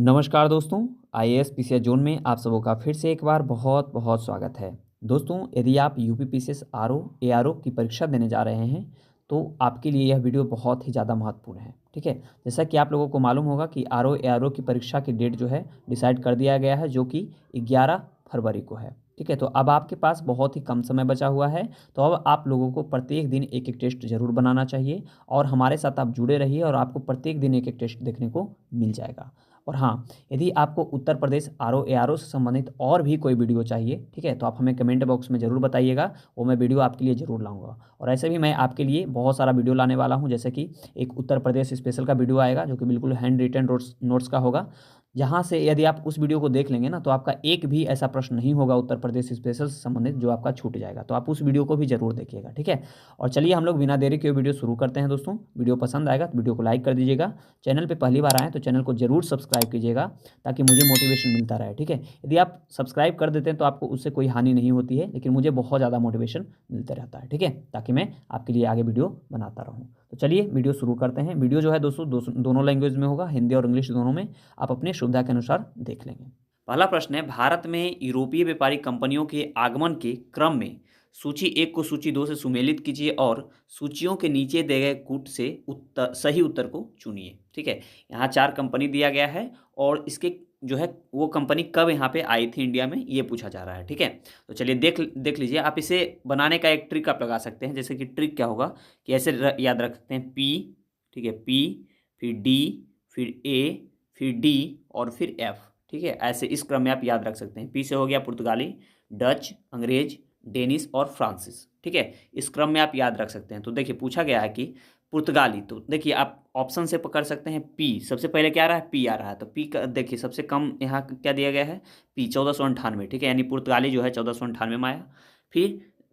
नमस्कार दोस्तों, IAS PCS zone में आप सबों का फिर से एक बार बहुत बहुत स्वागत है। दोस्तों, यदि आप यूपी पीसीएस आरओ एआरओ की परीक्षा देने जा रहे हैं तो आपके लिए यह वीडियो बहुत ही ज़्यादा महत्वपूर्ण है। ठीक है, जैसा कि आप लोगों को मालूम होगा कि आरओ एआरओ की परीक्षा की डेट जो है डिसाइड कर दिया गया है, जो कि 11 फरवरी को है। ठीक है, तो अब आपके पास बहुत ही कम समय बचा हुआ है, तो अब आप लोगों को प्रत्येक दिन एक एक टेस्ट जरूर बनाना चाहिए और हमारे साथ आप जुड़े रहिए और आपको प्रत्येक दिन एक एक टेस्ट देखने को मिल जाएगा। और हाँ, यदि आपको उत्तर प्रदेश आरओ एआरओ से संबंधित और भी कोई वीडियो चाहिए, ठीक है, तो आप हमें कमेंट बॉक्स में ज़रूर बताइएगा, वो मैं वीडियो आपके लिए ज़रूर लाऊंगा। और ऐसे भी मैं आपके लिए बहुत सारा वीडियो लाने वाला हूँ, जैसे कि एक उत्तर प्रदेश स्पेशल का वीडियो आएगा जो कि बिल्कुल हैंड रिटन नोट्स का होगा, जहाँ से यदि आप उस वीडियो को देख लेंगे ना तो आपका एक भी ऐसा प्रश्न नहीं होगा उत्तर प्रदेश स्पेशल से संबंधित जो आपका छूट जाएगा। तो आप उस वीडियो को भी जरूर देखिएगा। ठीक है, और चलिए हम लोग बिना देरी के वीडियो शुरू करते हैं। दोस्तों, वीडियो पसंद आएगा तो वीडियो को लाइक कर दीजिएगा। चैनल पे पहली बार आएँ तो चैनल को जरूर सब्सक्राइब कीजिएगा ताकि मुझे मोटिवेशन मिलता रहे। ठीक है, यदि आप सब्सक्राइब कर देते हैं तो आपको उससे कोई हानि नहीं होती है, लेकिन मुझे बहुत ज़्यादा मोटिवेशन मिलता रहता है। ठीक है, ताकि मैं आपके लिए आगे वीडियो बनाता रहूँ। तो चलिए वीडियो शुरू करते हैं। वीडियो जो है दोस्तों दोनों लैंग्वेज में होगा, हिंदी और इंग्लिश दोनों में। आप अपनी सुविधा के अनुसार देख लेंगे। पहला प्रश्न है, भारत में यूरोपीय व्यापारी कंपनियों के आगमन के क्रम में सूची 1 को सूची 2 से सुमेलित कीजिए और सूचियों के नीचे दिए गए कूट से सही उत्तर को चुनिए। ठीक है, यहाँ 4 कंपनी दिया गया है और इसके जो है वो कंपनी कब यहाँ पे आई थी इंडिया में, ये पूछा जा रहा है। ठीक है, तो चलिए देख लीजिए। आप इसे बनाने का एक ट्रिक आप लगा सकते हैं। जैसे कि ट्रिक क्या होगा कि ऐसे याद रख सकते हैं, पी, ठीक है, पी, फिर डी, फिर ए, फिर डी और फिर एफ। ठीक है, ऐसे इस क्रम में आप याद रख सकते हैं। पी से हो गया पुर्तगाली, डच, अंग्रेज, डेनिस और फ्रांसिस। ठीक है, इस क्रम में आप याद रख सकते हैं। तो देखिए पूछा गया है कि पुर्तगाली, तो देखिए आप ऑप्शन से पकड़ सकते हैं। पी सबसे पहले क्या आ रहा है, पी आ रहा है, तो पी का देखिए सबसे कम यहाँ क्या दिया गया है, पी 1498। ठीक है, यानी पुर्तगाली जो है 1498 में आया।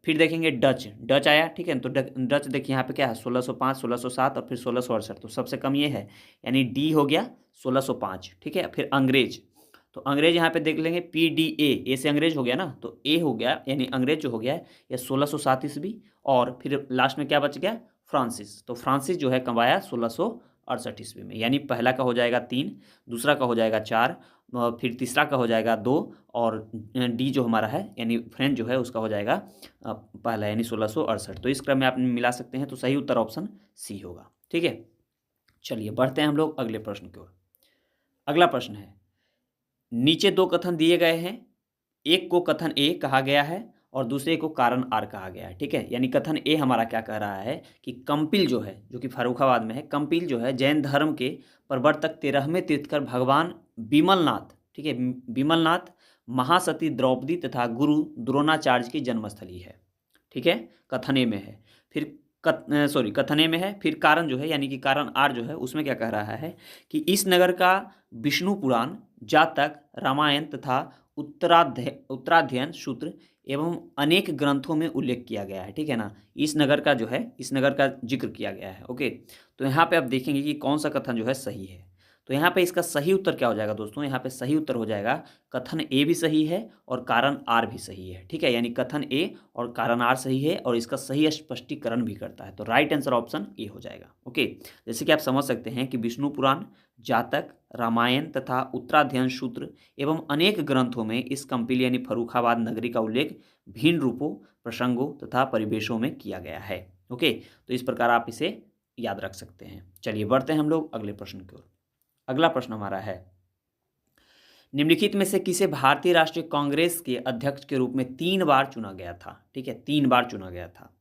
फिर देखेंगे डच, डच आया। ठीक है, तो डच देखिए यहाँ पे क्या है, 1605, 1607 और फिर 1668, तो सबसे कम ये है, यानी डी हो गया 1605। ठीक है, फिर अंग्रेज, तो अंग्रेज यहाँ पे देख लेंगे, पी डी ए से अंग्रेज हो गया ना, तो ए हो गया, यानी अंग्रेज जो हो गया है ये 1607 ईस्वी। और फिर लास्ट में क्या बच गया, फ्रांसिस, तो फ्रांसिस जो है कब आया, 1668 ईस्वी में। यानी पहला का हो जाएगा 3, दूसरा का हो जाएगा 4, फिर तीसरा का हो जाएगा 2 और डी जो हमारा है यानी फ्रेंच जो है उसका हो जाएगा पहला, यानी 1668। तो इस क्रम में आप मिला सकते हैं, तो सही उत्तर ऑप्शन सी होगा। ठीक है, चलिए बढ़ते हैं हम लोग अगले प्रश्न की ओर। अगला प्रश्न है, नीचे 2 कथन दिए गए हैं, एक को कथन ए कहा गया है और दूसरे को कारण आर कहा गया है। ठीक है, यानी कथन ए हमारा क्या कह रहा है कि कंपिल जो है, जो कि फर्रुखाबाद में है, कंपिल जो है जैन धर्म के प्रवर्तक 13वें तीर्थकर भगवान विमलनाथ, ठीक है, विमलनाथ, महासती द्रौपदी तथा गुरु द्रोणाचार्य की जन्मस्थली है। ठीक है, कथन ए में है। फिर कथन ए में है। फिर कारण जो है यानी कि कारण आर जो है उसमें क्या कह रहा है कि इस नगर का विष्णु पुराण, जातक, रामायण तथा उत्तराध्ययन सूत्र एवं अनेक ग्रंथों में उल्लेख किया गया है। ठीक है ना, इस नगर का जो है, इस नगर का जिक्र किया गया है। ओके, तो यहाँ पे आप देखेंगे कि कौन सा कथन जो है सही है। तो यहाँ पे इसका सही उत्तर क्या हो जाएगा दोस्तों, यहाँ पे सही उत्तर हो जाएगा कथन ए भी सही है और कारण आर भी सही है। ठीक है, यानी कथन ए और कारण आर सही है और इसका सही स्पष्टीकरण भी करता है। तो राइट आंसर ऑप्शन ए हो जाएगा। ओके, जैसे कि आप समझ सकते हैं कि विष्णु पुराण, जातक, रामायण तथा उत्तराध्ययन सूत्र एवं अनेक ग्रंथों में इस कंपिल यानी फर्रुखाबाद नगरी का उल्लेख भिन्न रूपों, प्रसंगों तथा परिवेशों में किया गया है। ओके, तो इस प्रकार आप इसे याद रख सकते हैं। चलिए बढ़ते हैं हम लोग अगले प्रश्न की ओर। अगला प्रश्न हमारा है, निम्नलिखित में से किसे भारतीय राष्ट्रीय कांग्रेस के अध्यक्ष के रूप में 3 बार चुना गया था। ठीक है, 3 बार चुना गया था।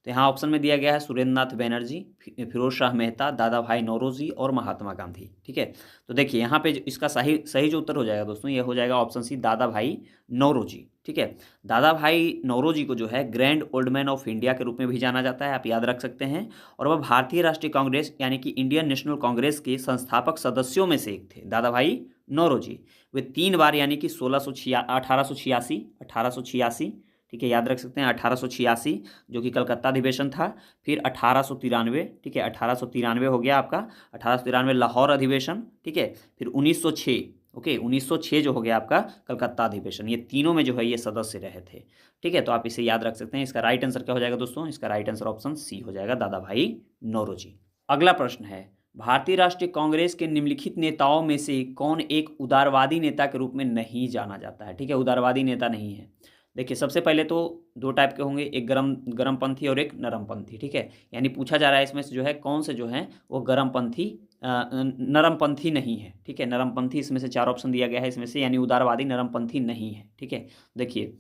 तो यहाँ ऑप्शन में दिया गया है सुरेंद्र नाथ बैनर्जी, फिरोज शाह मेहता, दादा भाई नौरोजी और महात्मा गांधी। ठीक है, तो देखिए यहाँ पे इसका सही जो उत्तर हो जाएगा दोस्तों, ये हो जाएगा ऑप्शन सी, दादा भाई नौरोजी। ठीक है, दादा भाई नौरोजी को जो है grand old man of India के रूप में भी जाना जाता है, आप याद रख सकते हैं। और वह भारतीय राष्ट्रीय कांग्रेस यानी कि इंडियन नेशनल कांग्रेस के संस्थापक सदस्यों में से एक थे, दादा भाई नौरोजी। वे 3 बार यानी कि 1886, ठीक है, याद रख सकते हैं 1886 जो कि कलकत्ता अधिवेशन था। फिर 1893, ठीक है, 1893 हो गया आपका, 1893 लाहौर अधिवेशन। ठीक है, फिर 1906, ओके, 1906 जो हो गया आपका कलकत्ता अधिवेशन। ये तीनों में जो है ये सदस्य रहे थे। ठीक है, तो आप इसे याद रख सकते हैं। इसका राइट आंसर क्या हो जाएगा दोस्तों, इसका राइट आंसर ऑप्शन सी हो जाएगा, दादा भाई नौरोजी। अगला प्रश्न है, भारतीय राष्ट्रीय कांग्रेस के निम्नलिखित नेताओं में से कौन एक उदारवादी नेता के रूप में नहीं जाना जाता है? ठीक है, उदारवादी नेता नहीं है। देखिए, सबसे पहले तो दो टाइप के होंगे, एक गरमपंथी और एक नरमपंथी। ठीक है, यानी पूछा जा रहा है इसमें से जो है कौन से जो हैं वो गरमपंथी नरमपंथी नहीं है। ठीक है, नरमपंथी इसमें से 4 ऑप्शन दिया गया है इसमें से, यानी उदारवादी नरमपंथी नहीं है। ठीक है, देखिए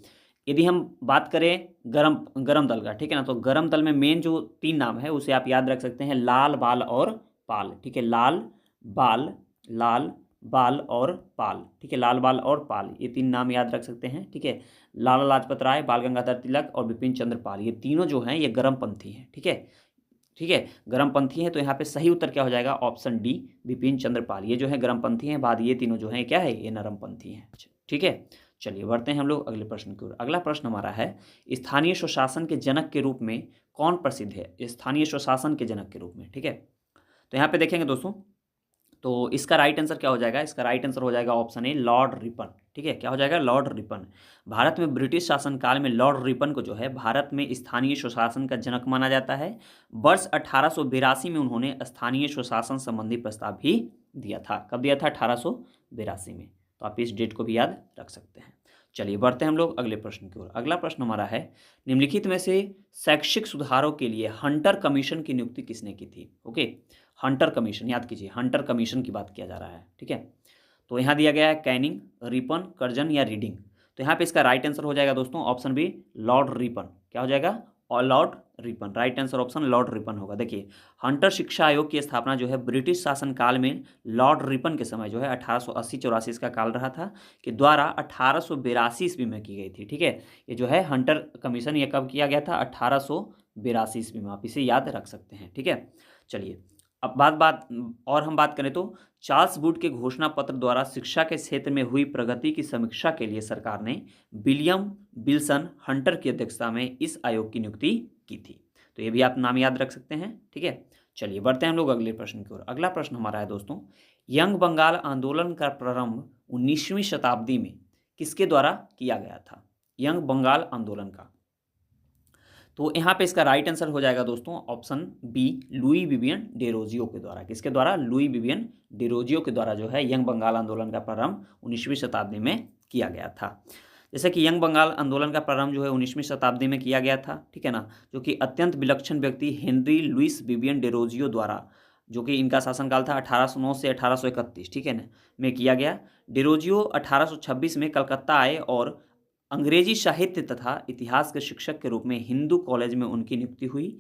यदि हम बात करें गरम दल का, ठीक है ना, तो गरम दल में मेन जो 3 नाम है उसे आप याद रख सकते हैं, लाल, बाल और पाल। ठीक है, लाल बाल और पाल। ठीक है, लाल, बाल और पाल, ये 3 नाम याद रख सकते हैं। ठीक है, लाला लाजपत राय, बाल गंगाधर तिलक और बिपिन चंद्र पाल, ये तीनों जो हैं ये गरमपंथी हैं। ठीक है, ठीक है, गरमपंथी हैं, तो यहाँ पे सही उत्तर क्या हो जाएगा? Option D, Bipin Chandra Pal. ये जो है गरमपंथी हैं, बाद ये तीनों जो हैं क्या है? ये नरमपंथी हैं। ठीक है, चलिए बढ़ते हैं हम लोग अगले प्रश्न की ओर। अगला प्रश्न हमारा है, स्थानीय स्वशासन के जनक के रूप में कौन प्रसिद्ध है? स्थानीय स्वशासन के जनक के रूप में। ठीक है, तो यहाँ पे देखेंगे दोस्तों, तो इसका राइट आंसर क्या हो जाएगा? इसका राइट आंसर हो जाएगा ऑप्शन ए, लॉर्ड रिपन। ठीक है, क्या हो जाएगा? Lord Ripon. भारत में ब्रिटिश शासनकाल में लॉर्ड रिपन को जो है भारत में स्थानीय स्वशासन का जनक माना जाता है। वर्ष 1882 में उन्होंने स्थानीय स्वशासन संबंधी प्रस्ताव भी दिया था। कब दिया था? 1882 में। तो आप इस डेट को भी याद रख सकते हैं। चलिए बढ़ते हैं हम लोग अगले प्रश्न की ओर। अगला प्रश्न हमारा है, निम्नलिखित में से शैक्षिक सुधारों के लिए हंटर कमीशन की नियुक्ति किसने की थी? ओके, हंटर कमीशन, याद कीजिए, हंटर कमीशन की बात किया जा रहा है। ठीक है, तो यहाँ दिया गया है कैनिंग, रिपन, कर्जन या रीडिंग। तो यहाँ पे इसका राइट आंसर हो जाएगा दोस्तों ऑप्शन बी, लॉर्ड रिपन। क्या हो जाएगा? और Lord Ripon. Right answer option Lord Ripon होगा। देखिए, हंटर शिक्षा आयोग की स्थापना जो है ब्रिटिश शासनकाल में लॉर्ड रिपन के समय जो है 1880-84 इसका काल रहा था, कि द्वारा 1882 ईस्वी में की गई थी। ठीक है, ये जो है हंटर कमीशन ये कब किया गया था? 1882 ईस्वी में। आप इसे याद रख सकते हैं। ठीक है, चलिए अब हम बात करें तो चार्ल्स वुड के घोषणा पत्र द्वारा शिक्षा के क्षेत्र में हुई प्रगति की समीक्षा के लिए सरकार ने विलियम विल्सन हंटर की अध्यक्षता में इस आयोग की नियुक्ति की थी। तो ये भी आप नाम याद रख सकते हैं। ठीक है, चलिए बढ़ते हैं हम लोग अगले प्रश्न की ओर। अगला प्रश्न हमारा है दोस्तों, यंग बंगाल आंदोलन का प्रारंभ 19वीं शताब्दी में किसके द्वारा किया गया था? यंग बंगाल आंदोलन का, तो यहाँ पे इसका राइट आंसर हो जाएगा दोस्तों option B, Louis Vivian Derozio के द्वारा। किसके द्वारा? लुई विवियन डेरोजियो के द्वारा जो है यंग बंगाल आंदोलन का प्रारंभ 19वीं शताब्दी में किया गया था। जैसे कि यंग बंगाल आंदोलन का प्रारंभ जो है 19वीं शताब्दी में किया गया था। ठीक है ना, जो कि अत्यंत विलक्षण व्यक्ति हेनरी लुइस विवियन डेरोजियो द्वारा, जो कि इनका शासनकाल था 1809 से 1831, ठीक है ना, में किया गया। डेरोजियो 1826 में कलकत्ता आए और अंग्रेजी साहित्य तथा इतिहास के शिक्षक के रूप में हिंदू कॉलेज में उनकी नियुक्ति हुई।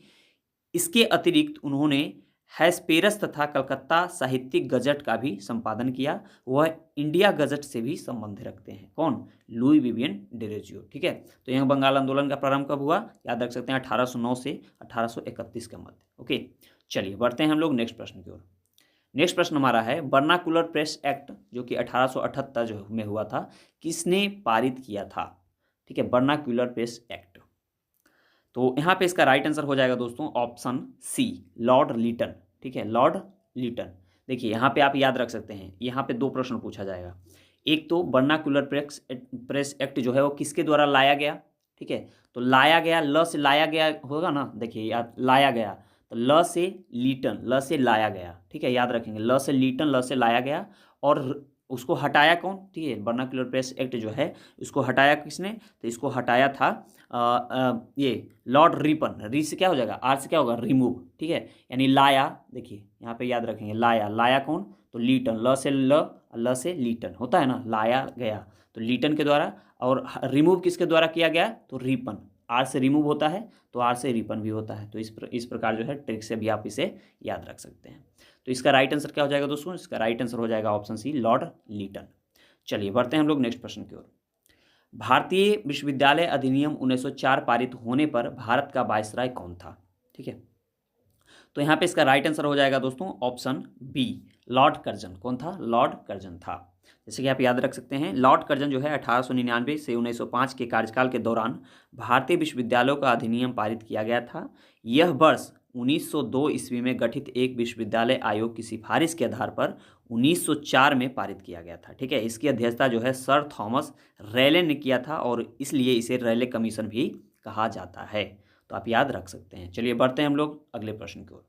इसके अतिरिक्त उन्होंने हैस्पेरस तथा कलकत्ता साहित्यिक गजट का भी संपादन किया। वह इंडिया गजट से भी संबंध रखते हैं। कौन? Louis Vivian Derozio. ठीक है, तो यंग बंगाल आंदोलन का प्रारंभ कब हुआ? याद रख सकते हैं 1809 से 1831 के मध्य। ओके, चलिए बढ़ते हैं हम लोग नेक्स्ट प्रश्न की ओर। नेक्स्ट प्रश्न हमारा है, वर्नाकुलर प्रेस एक्ट जो कि 1878 जो में हुआ था, किसने पारित किया था? ठीक है, वर्नाक्यूलर प्रेस एक्ट। तो यहाँ पे इसका राइट आंसर हो जाएगा दोस्तों ऑप्शन सी, लॉर्ड लीटन। ठीक है, लॉर्ड लीटन। देखिए यहाँ पे आप याद रख सकते हैं, यहाँ पे 2 प्रश्न पूछा जाएगा। एक तो वर्नाक्यूलर प्रेस एक्ट जो है वो किसके द्वारा लाया गया? ठीक है, तो लाया गया, ल से लाया गया होगा ना। देखिए याद, लाया गया तो ल से लीटन, ल से लाया गया। ठीक है, याद रखेंगे, ल से लीटन, ल से लाया गया। और उसको हटाया कौन? ठीक है, वर्नाक्यूलर प्रेस एक्ट जो है इसको हटाया किसने? तो इसको हटाया था ये लॉर्ड रिपन। री से क्या हो जाएगा? आर से क्या होगा? रिमूव। ठीक है, यानी लाया। देखिए यहाँ पे याद रखेंगे, लाया, लाया कौन? तो लीटन, ल से ल से लीटन होता है ना, लाया गया तो लीटन के द्वारा। और रिमूव किसके द्वारा किया गया? तो रिपन, आर से रिमूव होता है तो आर से रिपन भी होता है। तो इस प्रकार जो है ट्रिक से भी आप इसे याद रख सकते हैं। तो इसका राइट आंसर क्या हो जाएगा दोस्तों? इसका राइट आंसर हो जाएगा ऑप्शन सी, लॉर्ड लीटन। चलिए बढ़ते हैं हम लोग नेक्स्ट प्रश्न की ओर। भारतीय विश्वविद्यालय अधिनियम 1904 पारित होने पर भारत का वायसराय कौन था? ठीक है, तो यहाँ पे इसका राइट आंसर हो जाएगा दोस्तों ऑप्शन बी, लॉर्ड कर्जन। कौन था? लॉर्ड कर्जन था। जैसे कि आप याद रख सकते हैं, लॉर्ड कर्जन जो है 1899 से 1905 के कार्यकाल के दौरान भारतीय विश्वविद्यालयों का अधिनियम पारित किया गया था। यह वर्ष 1902 ईस्वी में गठित एक विश्वविद्यालय आयोग की सिफारिश के आधार पर 1904 में पारित किया गया था। ठीक है, इसकी अध्यक्षता जो है सर थॉमस रैले ने किया था और इसलिए इसे रैले कमीशन भी कहा जाता है। तो आप याद रख सकते हैं। चलिए बढ़ते हैं हम लोग अगले प्रश्न की ओर।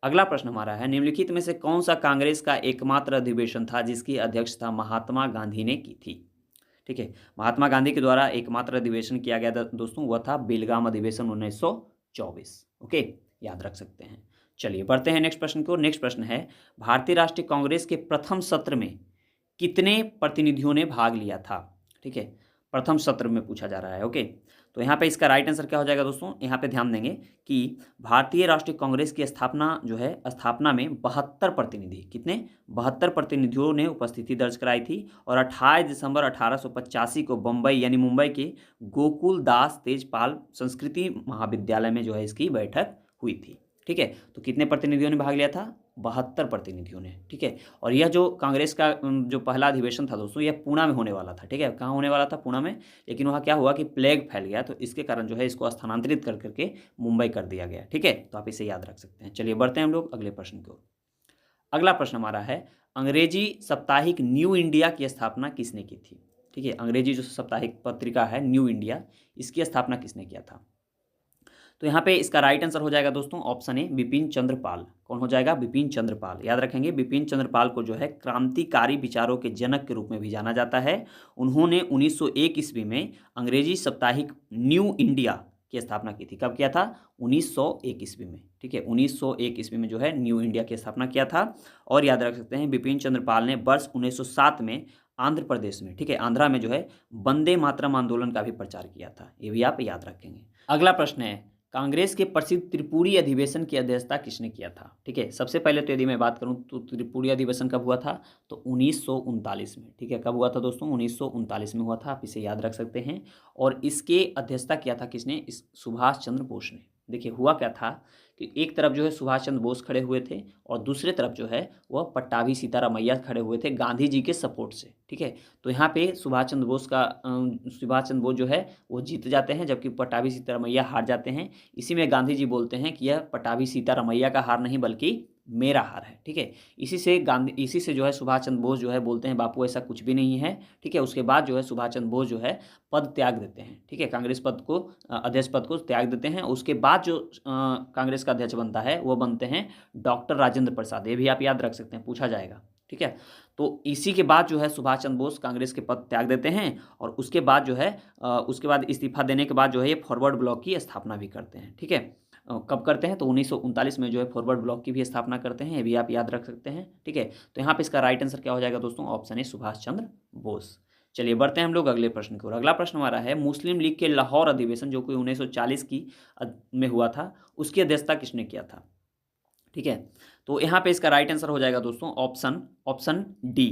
अगला प्रश्न हमारा है, निम्नलिखित में से कौन सा कांग्रेस का एकमात्र अधिवेशन था जिसकी अध्यक्षता महात्मा गांधी ने की थी? ठीक है, महात्मा गांधी के द्वारा एकमात्र अधिवेशन किया गया था दोस्तों, वह था बेलगाम अधिवेशन 1924। ओके, याद रख सकते हैं। चलिए बढ़ते हैं नेक्स्ट प्रश्न को। नेक्स्ट प्रश्न है, भारतीय राष्ट्रीय कांग्रेस के प्रथम सत्र में कितने प्रतिनिधियों ने भाग लिया था? ठीक है, प्रथम सत्र में पूछा जा रहा है। ओके, तो यहाँ पे इसका राइट आंसर क्या हो जाएगा दोस्तों? यहाँ पे ध्यान देंगे कि भारतीय राष्ट्रीय कांग्रेस की स्थापना जो है, स्थापना में 72 प्रतिनिधि, कितने? 72 प्रतिनिधियों ने उपस्थिति दर्ज कराई थी और 28 दिसंबर 1885 को बम्बई यानी मुंबई के गोकुल दास तेजपाल संस्कृति महाविद्यालय में जो है इसकी बैठक हुई थी। ठीक है, तो कितने प्रतिनिधियों ने भाग लिया था? 72 प्रतिनिधियों ने। ठीक है, और यह जो कांग्रेस का जो पहला अधिवेशन था दोस्तों, यह पुणे में होने वाला था। ठीक है, कहाँ होने वाला था? पुणे में। लेकिन वहाँ क्या हुआ कि प्लेग फैल गया, तो इसके कारण जो है इसको स्थानांतरित कर करके मुंबई कर दिया गया। ठीक है, तो आप इसे याद रख सकते हैं। चलिए बढ़ते हैं हम लोग अगले प्रश्न की ओर। अगला प्रश्न हमारा है, अंग्रेजी साप्ताहिक न्यू इंडिया की स्थापना किसने की थी? ठीक है, अंग्रेजी जो साप्ताहिक पत्रिका है न्यू इंडिया, इसकी स्थापना किसने किया था? तो यहाँ पे इसका राइट आंसर हो जाएगा दोस्तों ऑप्शन ए, बिपिन चंद्र पाल। कौन हो जाएगा? बिपिन चंद्र पाल। याद रखेंगे, बिपिन चंद्र पाल को जो है क्रांतिकारी विचारों के जनक के रूप में भी जाना जाता है। उन्होंने 1901 ईस्वी में अंग्रेजी साप्ताहिक न्यू इंडिया की स्थापना की थी। कब किया था? 1901 ईस्वी में। ठीक है, 1901 ईस्वी में जो है न्यू इंडिया की स्थापना किया था। और याद रख सकते हैं, बिपिन चंद्र पाल ने वर्ष 1907 में आंध्र प्रदेश में, ठीक है, आंध्रा में जो है वंदे मातरम आंदोलन का भी प्रचार किया था। ये भी आप याद रखेंगे। अगला प्रश्न है, कांग्रेस के प्रसिद्ध त्रिपुरी अधिवेशन की अध्यक्षता किसने किया था? ठीक है, सबसे पहले तो यदि मैं बात करूं तो त्रिपुरी अधिवेशन कब हुआ था? तो 1939 में। ठीक है, कब हुआ था दोस्तों? 1939 में हुआ था। आप इसे याद रख सकते हैं। और इसके अध्यक्षता किया था किसने? इस सुभाष चंद्र बोस ने। देखिए हुआ क्या था कि एक तरफ जो है सुभाष चंद्र बोस खड़े हुए थे और दूसरे तरफ जो है वह पट्टाभी सीतारामैया खड़े हुए थे गांधी जी के सपोर्ट से। ठीक है, तो यहाँ पे सुभाष चंद्र बोस जो है वो जीत जाते हैं, जबकि पट्टाभी सीतारामैया हार जाते हैं। इसी में गांधी जी बोलते हैं कि यह पट्टाभी सीतारामैया का हार नहीं बल्कि मेरा हार है। ठीक है, इसी से जो है सुभाष चंद्र बोस जो है बोलते हैं बापू ऐसा कुछ भी नहीं है। ठीक है, उसके बाद जो है सुभाष चंद्र बोस जो है पद त्याग देते हैं। ठीक है, कांग्रेस पद को, अध्यक्ष पद को त्याग देते हैं। उसके बाद जो कांग्रेस का अध्यक्ष बनता है वो बनते हैं डॉक्टर राजेंद्र प्रसाद। ये भी आप याद रख सकते हैं, पूछा जाएगा। ठीक है, तो इसी के बाद जो है सुभाष चंद्र बोस कांग्रेस के पद त्याग देते हैं और उसके बाद जो है उसके बाद इस्तीफा देने के बाद जो है ये फॉरवर्ड ब्लॉक की स्थापना भी करते हैं। ठीक है, कब करते हैं? तो 1939 में जो है फॉरवर्ड ब्लॉक की भी स्थापना करते हैं। ये भी आप याद रख सकते हैं। ठीक है, तो यहाँ पे इसका राइट आंसर क्या हो जाएगा दोस्तों? Option A, Subhash Chandra Bose. चलिए बढ़ते हैं हम लोग अगले प्रश्न की ओर। अगला प्रश्न हमारा है, मुस्लिम लीग के लाहौर अधिवेशन जो कि 1940 की में हुआ था, उसकी अध्यक्षता किसने किया था? ठीक है, तो यहाँ पे इसका राइट आंसर हो जाएगा दोस्तों ऑप्शन डी।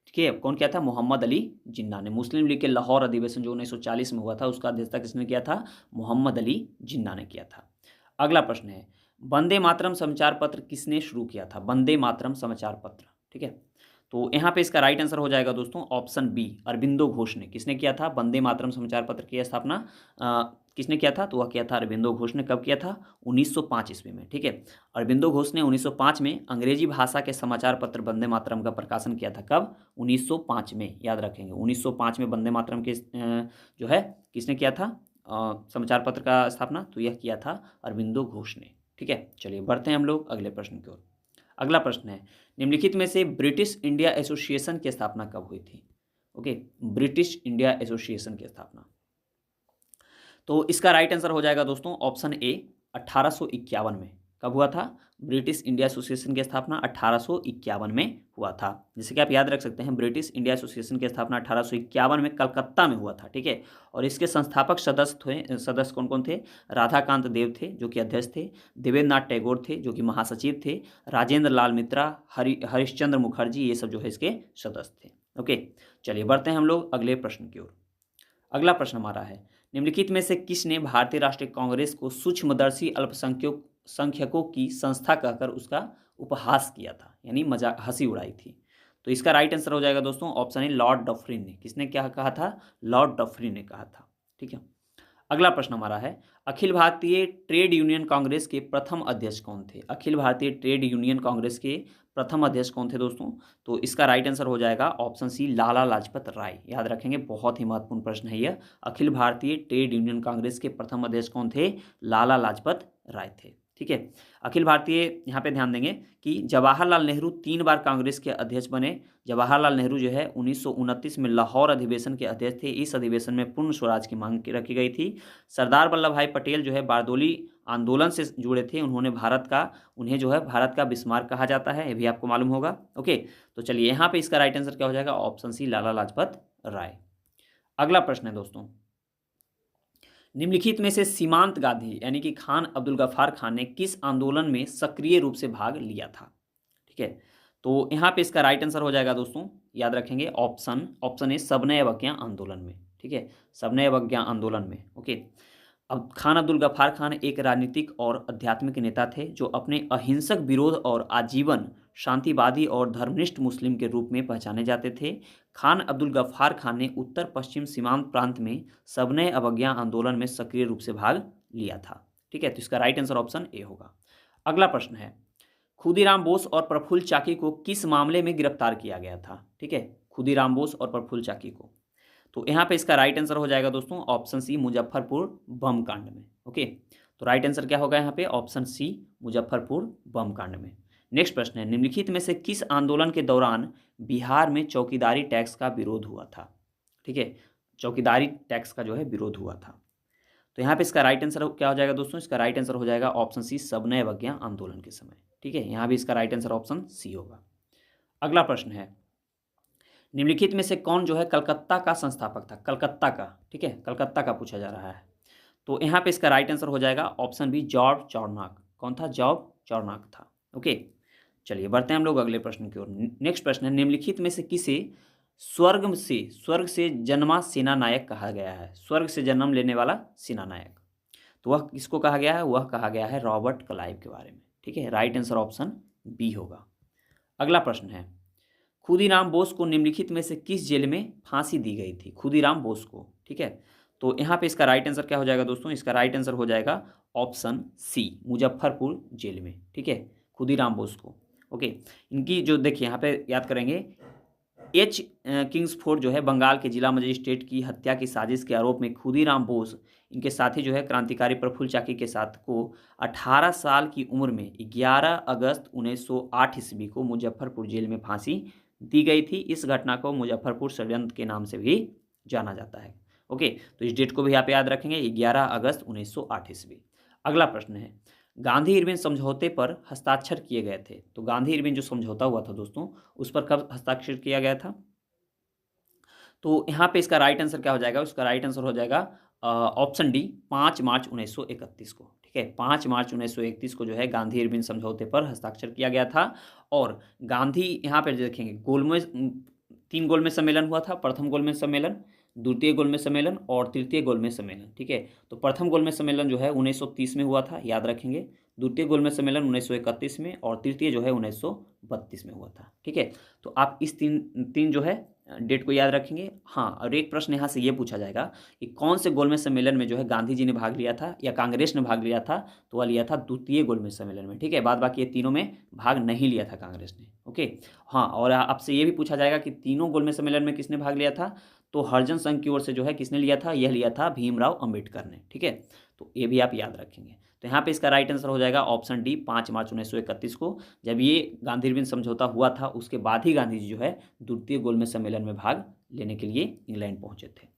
ठीक है, कौन किया था? मोहम्मद अली जिन्ना ने। मुस्लिम लीग के लाहौर अधिवेशन जो 1940 में हुआ था उसका अध्यक्षता किसने किया था? मोहम्मद अली जिन्ना ने किया था। अगला प्रश्न है, वंदे मातरम समाचार पत्र किसने शुरू किया था? वंदे मातरम समाचार पत्र। ठीक है, तो यहाँ पे इसका राइट आंसर हो जाएगा दोस्तों ऑप्शन बी, अरबिंदो घोष ने। किसने किया था? वंदे मातरम समाचार पत्र की स्थापना किसने किया था? तो वह किया था अरबिंदो घोष ने। कब किया था? 1905 ईस्वी में। ठीक है, अरबिंदो घोष ने 1905 में अंग्रेजी भाषा के समाचार पत्र वंदे मातरम का प्रकाशन किया था। कब? 1905 में। याद रखेंगे, 1905 में वंदे मातरम के जो है किसने किया था समाचार पत्र का स्थापना? तो यह किया था अरबिंदो घोष ने। ठीक है, चलिए बढ़ते हैं हम लोग अगले प्रश्न की ओर। अगला प्रश्न है, निम्नलिखित में से ब्रिटिश इंडिया एसोसिएशन की स्थापना कब हुई थी? ओके, ब्रिटिश इंडिया एसोसिएशन की स्थापना, तो इसका राइट आंसर हो जाएगा दोस्तों ऑप्शन ए, 1851 में। कब हुआ था? ब्रिटिश इंडिया एसोसिएशन की स्थापना 1851 में हुआ था। जैसे कि आप याद रख सकते हैं, ब्रिटिश इंडिया एसोसिएशन की स्थापना 1851 में कलकत्ता में हुआ था। ठीक है, और इसके संस्थापक सदस्य कौन कौन थे? राधाकांत देव थे जो कि अध्यक्ष थे, देवेंद्र नाथ टैगोर थे जो कि महासचिव थे, राजेंद्र लाल मित्रा, हरिश्चंद्र मुखर्जी, ये सब जो है इसके सदस्य थे। ओके, चलिए बढ़ते हैं हम लोग अगले प्रश्न की ओर। अगला प्रश्न हमारा है, निम्नलिखित में से किसने भारतीय राष्ट्रीय कांग्रेस को सूक्ष्मदर्शी अल्पसंख्यकों की संस्था कहकर उसका उपहास किया था, यानी मजाक, हंसी उड़ाई थी? तो इसका राइट आंसर हो जाएगा दोस्तों ऑप्शन ए, लॉर्ड डफरिन ने। किसने क्या कहा था? लॉर्ड डफरिन ने कहा था। ठीक है, अगला प्रश्न हमारा है, अखिल भारतीय ट्रेड यूनियन कांग्रेस के प्रथम अध्यक्ष कौन थे? अखिल भारतीय ट्रेड यूनियन कांग्रेस के प्रथम अध्यक्ष कौन थे दोस्तों? तो इसका राइट आंसर हो जाएगा ऑप्शन सी, लाला लाजपत राय। याद रखेंगे, बहुत ही महत्वपूर्ण प्रश्न है यह। अखिल भारतीय ट्रेड यूनियन कांग्रेस के प्रथम अध्यक्ष कौन थे? लाला लाजपत राय थे। ठीक है। अखिल भारतीय, यहाँ पे ध्यान देंगे कि जवाहरलाल नेहरू 3 बार कांग्रेस के अध्यक्ष बने। जवाहरलाल नेहरू जो है 1929 में लाहौर अधिवेशन के अध्यक्ष थे। इस अधिवेशन में पूर्ण स्वराज की मांग रखी गई थी। सरदार वल्लभ भाई पटेल जो है बारदोली आंदोलन से जुड़े थे। उन्हें जो है भारत का बिस्मार्क कहा जाता है, ये भी आपको मालूम होगा। ओके, तो चलिए यहाँ पे इसका राइट आंसर क्या हो जाएगा, ऑप्शन सी, लाला लाजपत राय। अगला प्रश्न है दोस्तों, निम्नलिखित में से सीमांत गांधी यानी कि खान अब्दुल गफ्फार खान ने किस आंदोलन में सक्रिय रूप से भाग लिया था? ठीक है, तो यहाँ पे इसका राइट आंसर हो जाएगा दोस्तों, याद रखेंगे ऑप्शन ए, सविनय अवज्ञा आंदोलन में। ठीक है, सविनय अवज्ञा आंदोलन में। ओके, अब खान अब्दुल गफ्फार खान एक राजनीतिक और आध्यात्मिक नेता थे जो अपने अहिंसक विरोध और आजीवन शांतिवादी और धर्मनिष्ठ मुस्लिम के रूप में पहचाने जाते थे। खान अब्दुल गफ्फार खान ने उत्तर पश्चिम सीमांत प्रांत में सविनय अवज्ञा आंदोलन में सक्रिय रूप से भाग लिया था। ठीक है, तो इसका राइट आंसर ऑप्शन ए होगा। अगला प्रश्न है, खुदीराम बोस और प्रफुल्ल चाकी को किस मामले में गिरफ्तार किया गया था? ठीक है, खुदीराम बोस और प्रफुल्ल चाकी को, तो यहाँ पे इसका राइट आंसर हो जाएगा दोस्तों ऑप्शन सी, मुजफ्फरपुर बम कांड में। ओके, तो राइट आंसर क्या होगा यहाँ पे, ऑप्शन सी, मुजफ्फरपुर बम कांड में। नेक्स्ट प्रश्न है, निम्नलिखित में से किस आंदोलन के दौरान बिहार में चौकीदारी टैक्स का विरोध हुआ था? ठीक है, चौकीदारी टैक्स का जो है विरोध हुआ था। तो यहाँ पे इसका राइट आंसर क्या हो जाएगा दोस्तों, इसका राइट आंसर हो जाएगा ऑप्शन सी, सविनय अवज्ञा आंदोलन के समय। ठीक है, यहाँ भी इसका राइट आंसर ऑप्शन सी होगा। अगला प्रश्न है, निम्नलिखित में से कौन जो है कलकत्ता का संस्थापक था? कलकत्ता का, ठीक है, कलकत्ता का पूछा जा रहा है। तो यहाँ पे इसका राइट आंसर हो जाएगा ऑप्शन बी, जॉर्ज चार्नक। कौन था? जॉर्ज चार्नक था। ओके, चलिए बढ़ते हैं हम लोग अगले प्रश्न की ओर। नेक्स्ट प्रश्न है, निम्नलिखित में से किसे स्वर्ग से जन्मा सेना नायक कहा गया है? स्वर्ग से जन्म लेने वाला सेना नायक, तो वह किसको कहा गया है? वह कहा गया है रॉबर्ट क्लाइव के बारे में। ठीक है, राइट आंसर ऑप्शन बी होगा। अगला प्रश्न है, खुदीराम बोस को निम्नलिखित में से किस जेल में फांसी दी गई थी? खुदीराम बोस को, ठीक है, तो यहाँ पे इसका राइट आंसर क्या हो जाएगा दोस्तों, इसका राइट आंसर हो जाएगा ऑप्शन सी, मुजफ्फरपुर जेल में। ठीक है, खुदीराम बोस को। ओके, इनकी जो देखिए यहाँ पे याद करेंगे, एच किंग्सफोर्ड जो है बंगाल के जिला मजिस्ट्रेट की हत्या की साजिश के आरोप में खुदीराम बोस, इनके साथी जो है क्रांतिकारी प्रफुल्ल चाकी के साथ को 18 साल की उम्र में 11 अगस्त 1908 ईस्वी को मुजफ्फरपुर जेल में फांसी दी गई थी। इस घटना को मुजफ्फरपुर षड्यंत्र के नाम से भी जाना जाता है। ओके, तो इस डेट को भी आप याद रखेंगे, 11 अगस्त 1908 ईस्वी। अगला प्रश्न है, गांधी इरविन समझौते पर हस्ताक्षर किए गए थे। तो गांधी इरविन जो समझौता हुआ था दोस्तों, उस पर कब हस्ताक्षर किया गया था? तो यहाँ पे इसका राइट आंसर क्या हो जाएगा, उसका राइट आंसर हो जाएगा ऑप्शन डी, 5 मार्च 1931 को। ठीक है, 5 मार्च 1931 को जो है गांधी इरविन समझौते पर हस्ताक्षर किया गया था। और गांधी, यहाँ पे देखेंगे, गोलमेज 3 गोलमेज सम्मेलन हुआ था। प्रथम गोलमेज सम्मेलन, द्वितीय गोलमेज सम्मेलन और तृतीय गोलमेज सम्मेलन। ठीक है, तो प्रथम गोलमेज सम्मेलन जो है 1930 में हुआ था, याद रखेंगे। द्वितीय गोलमेज सम्मेलन 1931 में और तृतीय जो है 1932 में हुआ था। ठीक है, तो आप इस तीन जो है डेट को याद रखेंगे। हाँ, और एक प्रश्न यहाँ से ये पूछा जाएगा कि कौन से गोलमेज सम्मेलन में जो है गांधी जी ने भाग लिया था या कांग्रेस ने भाग लिया था? तो वह लिया था द्वितीय गोलमेज सम्मेलन में। ठीक है, बाद बाकी ये तीनों में भाग नहीं लिया था कांग्रेस ने। ओके, हाँ, और आपसे ये भी पूछा जाएगा कि तीनों गोलमेज सम्मेलन में किसने भाग लिया था? तो हरिजन संघ की ओर से जो है किसने लिया था? यह लिया था भीमराव अंबेडकर ने। ठीक है, तो ये भी आप याद रखेंगे। तो यहाँ पे इसका राइट आंसर हो जाएगा ऑप्शन डी, 5 मार्च 1931 को, जब ये गांधी इरविन समझौता हुआ था उसके बाद ही गांधी जी जो है द्वितीय गोलमेज सम्मेलन में भाग लेने के लिए इंग्लैंड पहुंचे थे।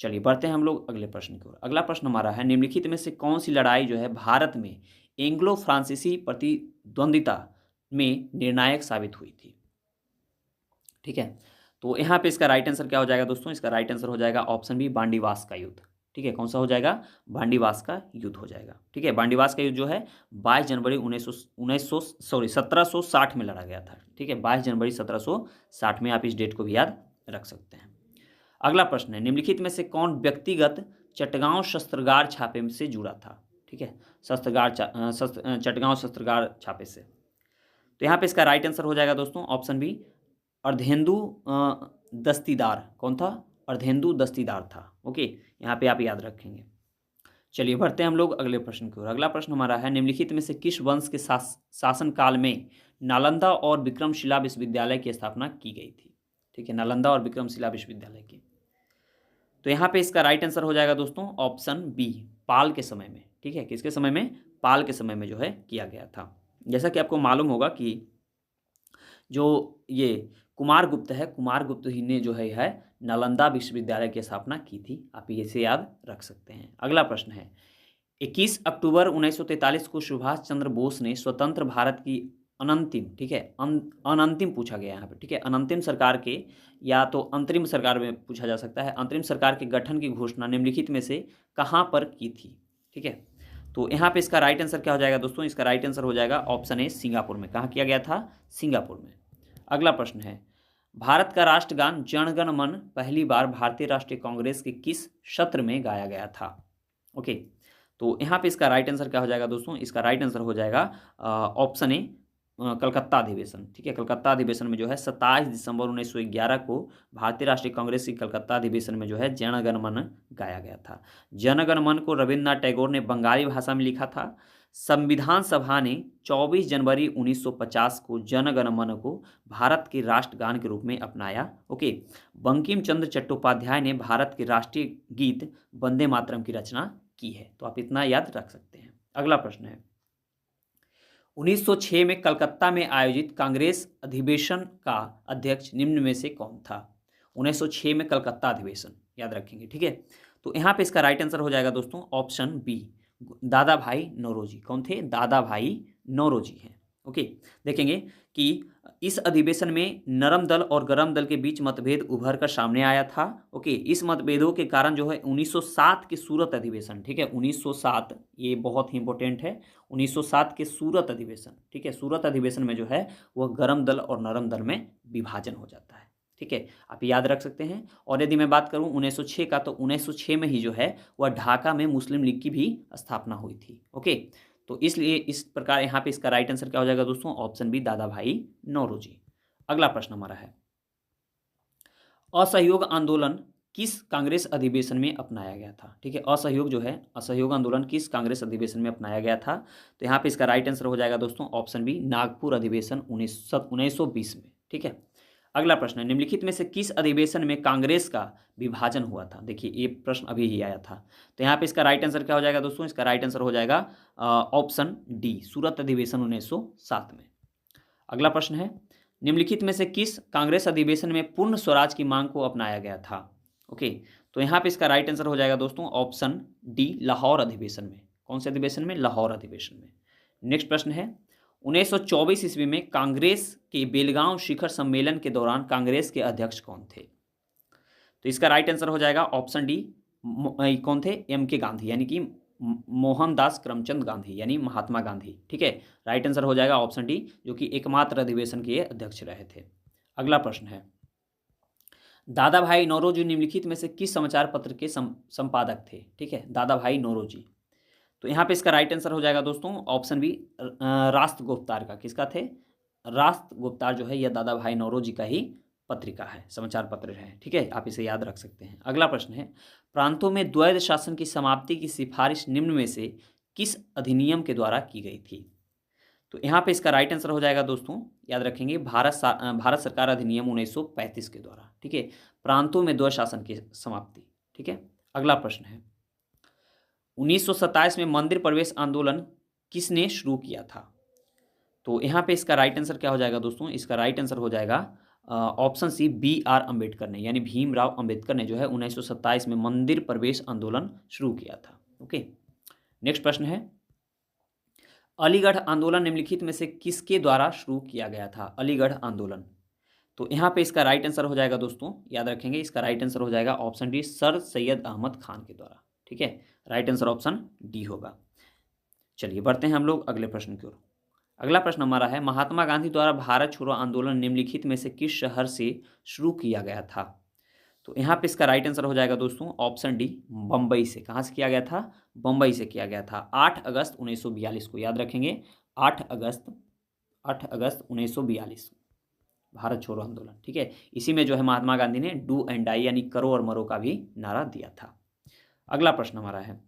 चलिए बढ़ते हैं हम लोग अगले प्रश्न की ओर। अगला प्रश्न हमारा है, निम्नलिखित में से कौन सी लड़ाई जो है भारत में एंग्लो फ्रांसीसी प्रतिद्वंदिता में निर्णायक साबित हुई थी? ठीक है, तो यहाँ पे इसका राइट आंसर क्या हो जाएगा दोस्तों, इसका राइट आंसर हो जाएगा ऑप्शन बी, बांडीवास का युद्ध। ठीक है, कौन सा हो जाएगा? बांडीवास का युद्ध हो जाएगा। ठीक है, बांडीवास का युद्ध जो है 22 जनवरी 1760 में लड़ा गया था। ठीक है, 22 जनवरी 1760 में, आप इस डेट को भी याद रख सकते हैं। अगला प्रश्न है, निम्नलिखित में से कौन व्यक्तिगत चटगांव शस्त्रागार छापे से जुड़ा था? ठीक है, चटगांव शस्त्रागार छापे से। तो यहाँ पे इसका राइट आंसर हो जाएगा दोस्तों ऑप्शन बी, अर्धेंदु दस्तीदार। कौन था? अर्धेंदु दस्तीदार था। ओके, यहाँ पे आप याद रखेंगे। चलिए बढ़ते हैं हम लोग अगले प्रश्न की ओर। अगला प्रश्न हमारा है, निम्नलिखित में से किस वंश के शासन काल में नालंदा और विक्रमशिला विश्वविद्यालय की स्थापना की गई थी? ठीक है, नालंदा और विक्रमशिला विश्वविद्यालय की। तो यहाँ पे इसका राइट आंसर हो जाएगा दोस्तों ऑप्शन बी, पाल के समय में। ठीक है, किसके समय में? पाल के समय में जो है किया गया था। जैसा कि आपको मालूम होगा कि जो ये कुमारगुप्त है, कुमारगुप्त ही ने जो है नालंदा विश्वविद्यालय की स्थापना की थी। आप इसे याद रख सकते हैं। अगला प्रश्न है, 21 अक्टूबर 1943 को सुभाष चंद्र बोस ने स्वतंत्र भारत की अनंतिम, ठीक है, अनंतिम पूछा गया यहाँ पे, ठीक है, अनंतिम सरकार के या तो अंतरिम सरकार में पूछा जा सकता है, अंतरिम सरकार के गठन की घोषणा निम्नलिखित में से कहाँ पर की थी, ठीक है। तो यहाँ पे इसका राइट आंसर क्या हो जाएगा दोस्तों? इसका राइट आंसर हो जाएगा ऑप्शन ए, सिंगापुर में। कहाँ किया गया था? सिंगापुर में। अगला प्रश्न है, भारत का राष्ट्रगान जन गण मन पहली बार भारतीय राष्ट्रीय कांग्रेस के किस सत्र में गाया गया था? ओके, तो यहाँ पे इसका राइट आंसर क्या हो जाएगा दोस्तों? इसका राइट आंसर हो जाएगा ऑप्शन ए, कलकत्ता अधिवेशन, ठीक है। कलकत्ता अधिवेशन में जो है 27 दिसंबर 1911 को भारतीय राष्ट्रीय कांग्रेस की कलकत्ता अधिवेशन में जो है जन गण मन गाया गया था। जन गण मन को रविन्द्रनाथ टैगोर ने बंगाली भाषा में लिखा था। संविधान सभा ने 24 जनवरी 1950 को जन गण मन को भारत के राष्ट्रगान के रूप में अपनाया। ओके, बंकिम चंद्र चट्टोपाध्याय ने भारत के राष्ट्रीय गीत वंदे मातरम की रचना की है। तो आप इतना याद रख सकते हैं। अगला प्रश्न है, 1906 में कलकत्ता में आयोजित कांग्रेस अधिवेशन का अध्यक्ष निम्न में से कौन था? 1906 में कलकत्ता अधिवेशन याद रखेंगे, ठीक है। तो यहाँ पे इसका राइट आंसर हो जाएगा दोस्तों ऑप्शन बी, दादा भाई नौरोजी। कौन थे? दादा भाई नौरोजी हैं। ओके, देखेंगे कि इस अधिवेशन में नरम दल और गरम दल के बीच मतभेद उभर कर सामने आया था। ओके, इस मतभेदों के कारण जो है 1907 के सूरत अधिवेशन, ठीक है, 1907, ये बहुत ही इंपॉर्टेंट है, 1907 के सूरत अधिवेशन, ठीक है, सूरत अधिवेशन में जो है वह गरम दल और नरम दल में विभाजन हो जाता है, ठीक है, आप याद रख सकते हैं। और यदि मैं बात करूं 1906 का, तो 1906 में ही जो है वह ढाका में मुस्लिम लीग की भी स्थापना हुई थी। ओके, तो इसलिए इस प्रकार यहाँ पे इसका राइट आंसर क्या हो जाएगा दोस्तों? ऑप्शन बी, दादा भाई नौरोजी। अगला प्रश्न हमारा है, असहयोग आंदोलन किस कांग्रेस अधिवेशन में अपनाया गया था? ठीक है, असहयोग जो है, असहयोग आंदोलन किस कांग्रेस अधिवेशन में अपनाया गया था? तो यहाँ पे इसका राइट आंसर हो जाएगा दोस्तों ऑप्शन बी, नागपुर अधिवेशन 1920 में, ठीक है। अगला प्रश्न है, निम्नलिखित में से किस अधिवेशन में कांग्रेस का विभाजन हुआ था? देखिए ये प्रश्न अभी ही आया था। तो यहाँ पे इसका राइट आंसर क्या हो जाएगा दोस्तों? इसका राइट आंसर हो जाएगा ऑप्शन डी, सूरत अधिवेशन 1907 में। अगला प्रश्न है, निम्नलिखित में से किस कांग्रेस अधिवेशन में पूर्ण स्वराज की मांग को अपनाया गया था? ओके, तो यहाँ पे इसका राइट आंसर हो जाएगा दोस्तों ऑप्शन डी, लाहौर अधिवेशन में। कौन से अधिवेशन में? लाहौर अधिवेशन में। नेक्स्ट प्रश्न है, 1924 ईस्वी में कांग्रेस के बेलगांव शिखर सम्मेलन के दौरान कांग्रेस के अध्यक्ष कौन थे? तो इसका राइट आंसर हो जाएगा ऑप्शन डी, कौन थे? एम के गांधी, यानी कि मोहनदास करमचंद गांधी, यानी महात्मा गांधी, ठीक है। राइट आंसर हो जाएगा ऑप्शन डी, जो कि एकमात्र अधिवेशन के अध्यक्ष रहे थे। अगला प्रश्न है, दादा भाई नौरोजी निम्नलिखित में से किस समाचार पत्र के संपादक थे? ठीक है, दादा भाई नौरोजी। तो यहाँ पे इसका राइट आंसर हो जाएगा दोस्तों ऑप्शन बी, राष्ट्र गुप्तार का। किसका थे? राष्ट्र गुप्तार जो है यह दादा भाई नौरोजी का ही पत्रिका है, समाचार पत्र है, ठीक है, आप इसे याद रख सकते हैं। अगला प्रश्न है, प्रांतों में द्वैध शासन की समाप्ति की सिफारिश निम्न में से किस अधिनियम के द्वारा की गई थी? तो यहाँ पे इसका राइट आंसर हो जाएगा दोस्तों, याद रखेंगे, भारत सरकार अधिनियम 1935 के द्वारा, ठीक है, प्रांतों में द्वैध शासन की समाप्ति, ठीक है। अगला प्रश्न है, 1927 में मंदिर प्रवेश आंदोलन किसने शुरू किया था? तो यहाँ पे इसका राइट आंसर क्या हो जाएगा दोस्तों? इसका राइट आंसर हो जाएगा option C, B R Ambedkar ने, यानी भीमराव अंबेडकर ने जो है 1927 में मंदिर प्रवेश आंदोलन शुरू किया था। ओके, नेक्स्ट प्रश्न है, अलीगढ़ आंदोलन निम्नलिखित में से किसके द्वारा शुरू किया गया था? अलीगढ़ आंदोलन। तो यहाँ पे इसका राइट आंसर हो जाएगा दोस्तों, याद रखेंगे, इसका राइट आंसर हो जाएगा option D, sir Syed Ahmad Khan के द्वारा, ठीक है, राइट आंसर ऑप्शन डी होगा। चलिए बढ़ते हैं हम लोग अगले प्रश्न की ओर। अगला प्रश्न हमारा है, महात्मा गांधी द्वारा भारत छोड़ो आंदोलन निम्नलिखित में से किस शहर से शुरू किया गया था? तो यहाँ पे इसका राइट आंसर हो जाएगा दोस्तों ऑप्शन डी, बम्बई से। कहाँ से किया गया था? बम्बई से किया गया था, 8 अगस्त 1942 को, याद रखेंगे, 8 अगस्त 1942 भारत छोड़ो आंदोलन, ठीक है। इसी में जो है महात्मा गांधी ने डू एंड डाई, यानी करो और मरो का भी नारा दिया था। अगला प्रश्न हमारा है,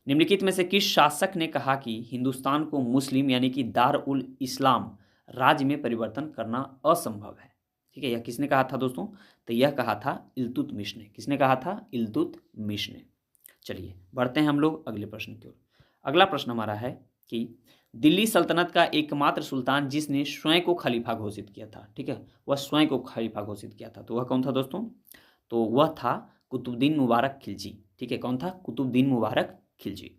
निम्नलिखित में से किस शासक ने कहा कि हिंदुस्तान को मुस्लिम यानी कि दार उल इस्लाम राज्य में परिवर्तन करना असंभव है? ठीक है, यह किसने कहा था दोस्तों? तो यह कहा था इल्तुतमिश ने। किसने कहा था? इल्तुतमिश ने। चलिए बढ़ते हैं हम लोग अगले प्रश्न की ओर। अगला प्रश्न हमारा है कि दिल्ली सल्तनत का एकमात्र सुल्तान जिसने स्वयं को खलीफा घोषित किया था, ठीक है, वह स्वयं को खलीफा घोषित किया था, तो वह कौन था दोस्तों? तो वह था कुतुबुद्दीन मुबारक खिलजी, ठीक है। कौन था? कुतुबुद्दीन मुबारक खिलजी।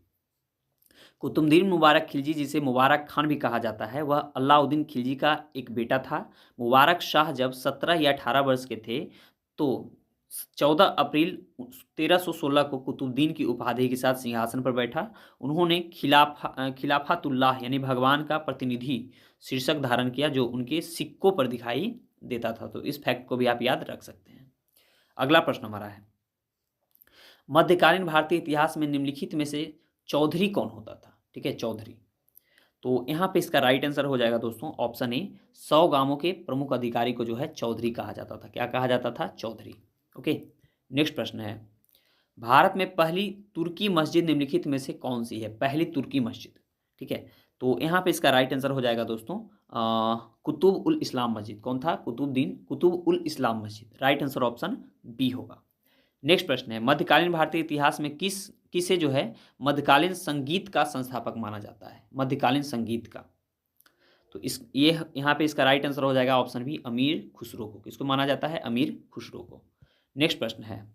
कुतुबुद्दीन मुबारक खिलजी, जिसे मुबारक खान भी कहा जाता है, वह अलाउद्दीन खिलजी का एक बेटा था। मुबारक शाह जब 17 या 18 वर्ष के थे तो 14 अप्रैल 1316 को कुतुबुद्दीन की उपाधि के साथ सिंहासन पर बैठा। उन्होंने खिलाफतुल्लाह यानी भगवान का प्रतिनिधि शीर्षक धारण किया, जो उनके सिक्कों पर दिखाई देता था। तो इस फैक्ट को भी आप याद रख सकते हैं। अगला प्रश्न हमारा है, मध्यकालीन भारतीय इतिहास में निम्नलिखित में से चौधरी कौन होता था? ठीक है, चौधरी। तो यहाँ पे इसका राइट आंसर हो जाएगा दोस्तों ऑप्शन ए, 100 गांवों के प्रमुख अधिकारी को जो है चौधरी कहा जाता था। क्या कहा जाता था? चौधरी। ओके, नेक्स्ट प्रश्न है, भारत में पहली तुर्की मस्जिद निम्नलिखित में से कौन सी है? पहली तुर्की मस्जिद, ठीक है। तो यहाँ पे इसका राइट आंसर हो जाएगा दोस्तों कुतुब उल इस्लाम मस्जिद। कौन था? कुतुब उल इस्लाम मस्जिद। राइट आंसर ऑप्शन बी होगा। नेक्स्ट प्रश्न है, मध्यकालीन भारतीय इतिहास में किसे जो है मध्यकालीन संगीत का संस्थापक माना जाता है? मध्यकालीन संगीत का, तो ये यहाँ पे इसका राइट आंसर हो जाएगा ऑप्शन बी, अमीर खुसरो को। किसको माना जाता है? अमीर खुसरो को। नेक्स्ट प्रश्न है,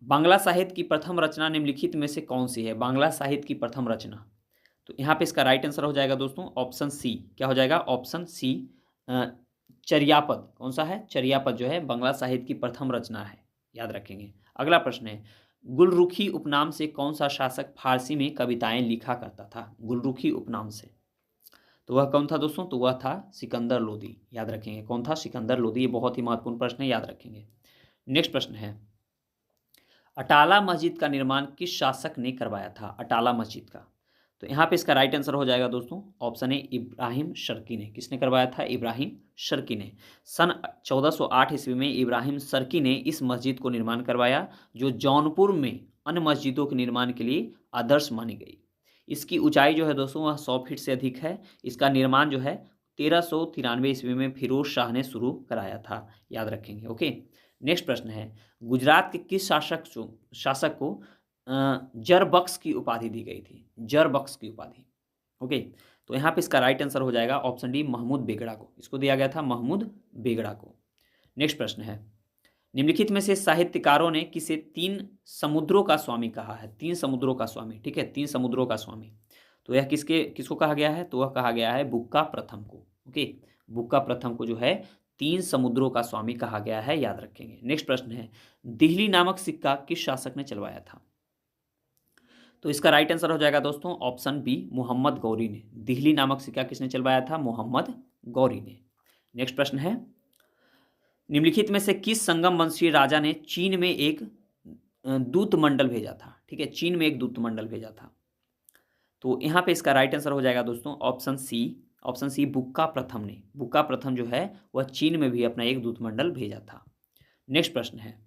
बांग्ला साहित्य की प्रथम रचना निम्नलिखित में से कौन सी है? बांग्ला साहित्य की प्रथम रचना, तो यहाँ पे इसका राइट आंसर हो जाएगा दोस्तों ऑप्शन सी। क्या हो जाएगा? Option C, Charyapada. कौन सा है? चर्यापद जो है बांग्ला साहित्य की प्रथम रचना है, याद रखेंगे। अगला प्रश्न है, गुलरुखी उपनाम से कौन सा शासक फारसी में कविताएं लिखा करता था? गुलरुखी उपनाम से, तो वह कौन था दोस्तों? तो वह था सिकंदर लोदी। याद रखेंगे, कौन था? सिकंदर लोदी। ये बहुत ही महत्वपूर्ण प्रश्न है, याद रखेंगे। नेक्स्ट प्रश्न है, अटाला मस्जिद का निर्माण किस शासक ने करवाया था? अटाला मस्जिद का, तो यहाँ पे इसका राइट आंसर हो जाएगा दोस्तों ऑप्शन ए, इब्राहिम शर्की ने। किसने करवाया था? इब्राहिम शर्की ने। सन 1408 ईस्वी में इब्राहिम शर्की ने इस मस्जिद को निर्माण करवाया, जो जौनपुर में अन्य मस्जिदों के निर्माण के लिए आदर्श मानी गई। इसकी ऊंचाई जो है दोस्तों वह 100 फीट से अधिक है। इसका निर्माण जो है 1393 ईस्वी में फिरोज शाह ने शुरू कराया था, याद रखेंगे। ओके, नेक्स्ट प्रश्न है, गुजरात के किस शासक को जरबख्श की उपाधि दी गई थी? जरबख्श की उपाधि। ओके, तो यहाँ पे इसका राइट आंसर हो जाएगा ऑप्शन डी, महमूद बेगड़ा को। इसको दिया गया था महमूद बेगड़ा को। नेक्स्ट प्रश्न है, निम्नलिखित में से साहित्यकारों ने किसे 3 समुद्रों का स्वामी कहा है? 3 समुद्रों का स्वामी, ठीक है, 3 समुद्रों का स्वामी। तो यह किसको कहा गया है? तो वह कहा गया है बुक्का प्रथम को। ओके, बुक्का प्रथम को जो है 3 समुद्रों का स्वामी कहा गया है, याद रखेंगे। नेक्स्ट प्रश्न है, दिल्ली नामक सिक्का किस शासक ने चलवाया था? तो इसका राइट आंसर हो जाएगा दोस्तों ऑप्शन बी, मोहम्मद गौरी ने। दिल्ली नामक सिक्का किसने चलवाया था? मोहम्मद गौरी ने। नेक्स्ट प्रश्न है, निम्नलिखित में से किस संगम वंशीय राजा ने चीन में एक दूत मंडल भेजा था? ठीक है, चीन में एक दूत मंडल भेजा था। तो यहाँ पे इसका राइट आंसर हो जाएगा दोस्तों ऑप्शन सी, बुक्का प्रथम ने। बुक्का प्रथम जो है वह चीन में भी अपना एक दूत मंडल भेजा था। नेक्स्ट प्रश्न है,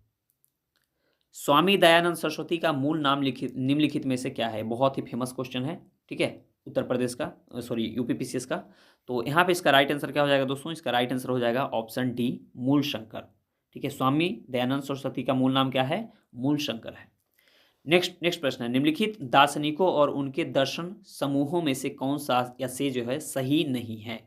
स्वामी दयानंद सरस्वती का मूल नाम निम्नलिखित में से क्या है? बहुत ही फेमस क्वेश्चन है, ठीक है, उत्तर प्रदेश का, सॉरी यूपीपीसीएस का। तो यहाँ पे इसका राइट आंसर क्या हो जाएगा दोस्तों? इसका राइट आंसर हो जाएगा ऑप्शन डी, मूल शंकर। ठीक है, स्वामी दयानंद सरस्वती का मूल नाम क्या है? मूल शंकर है। नेक्स्ट प्रश्न है, निम्नलिखित दार्शनिकों और उनके दर्शन समूहों में से कौन सा या से जो है सही नहीं है?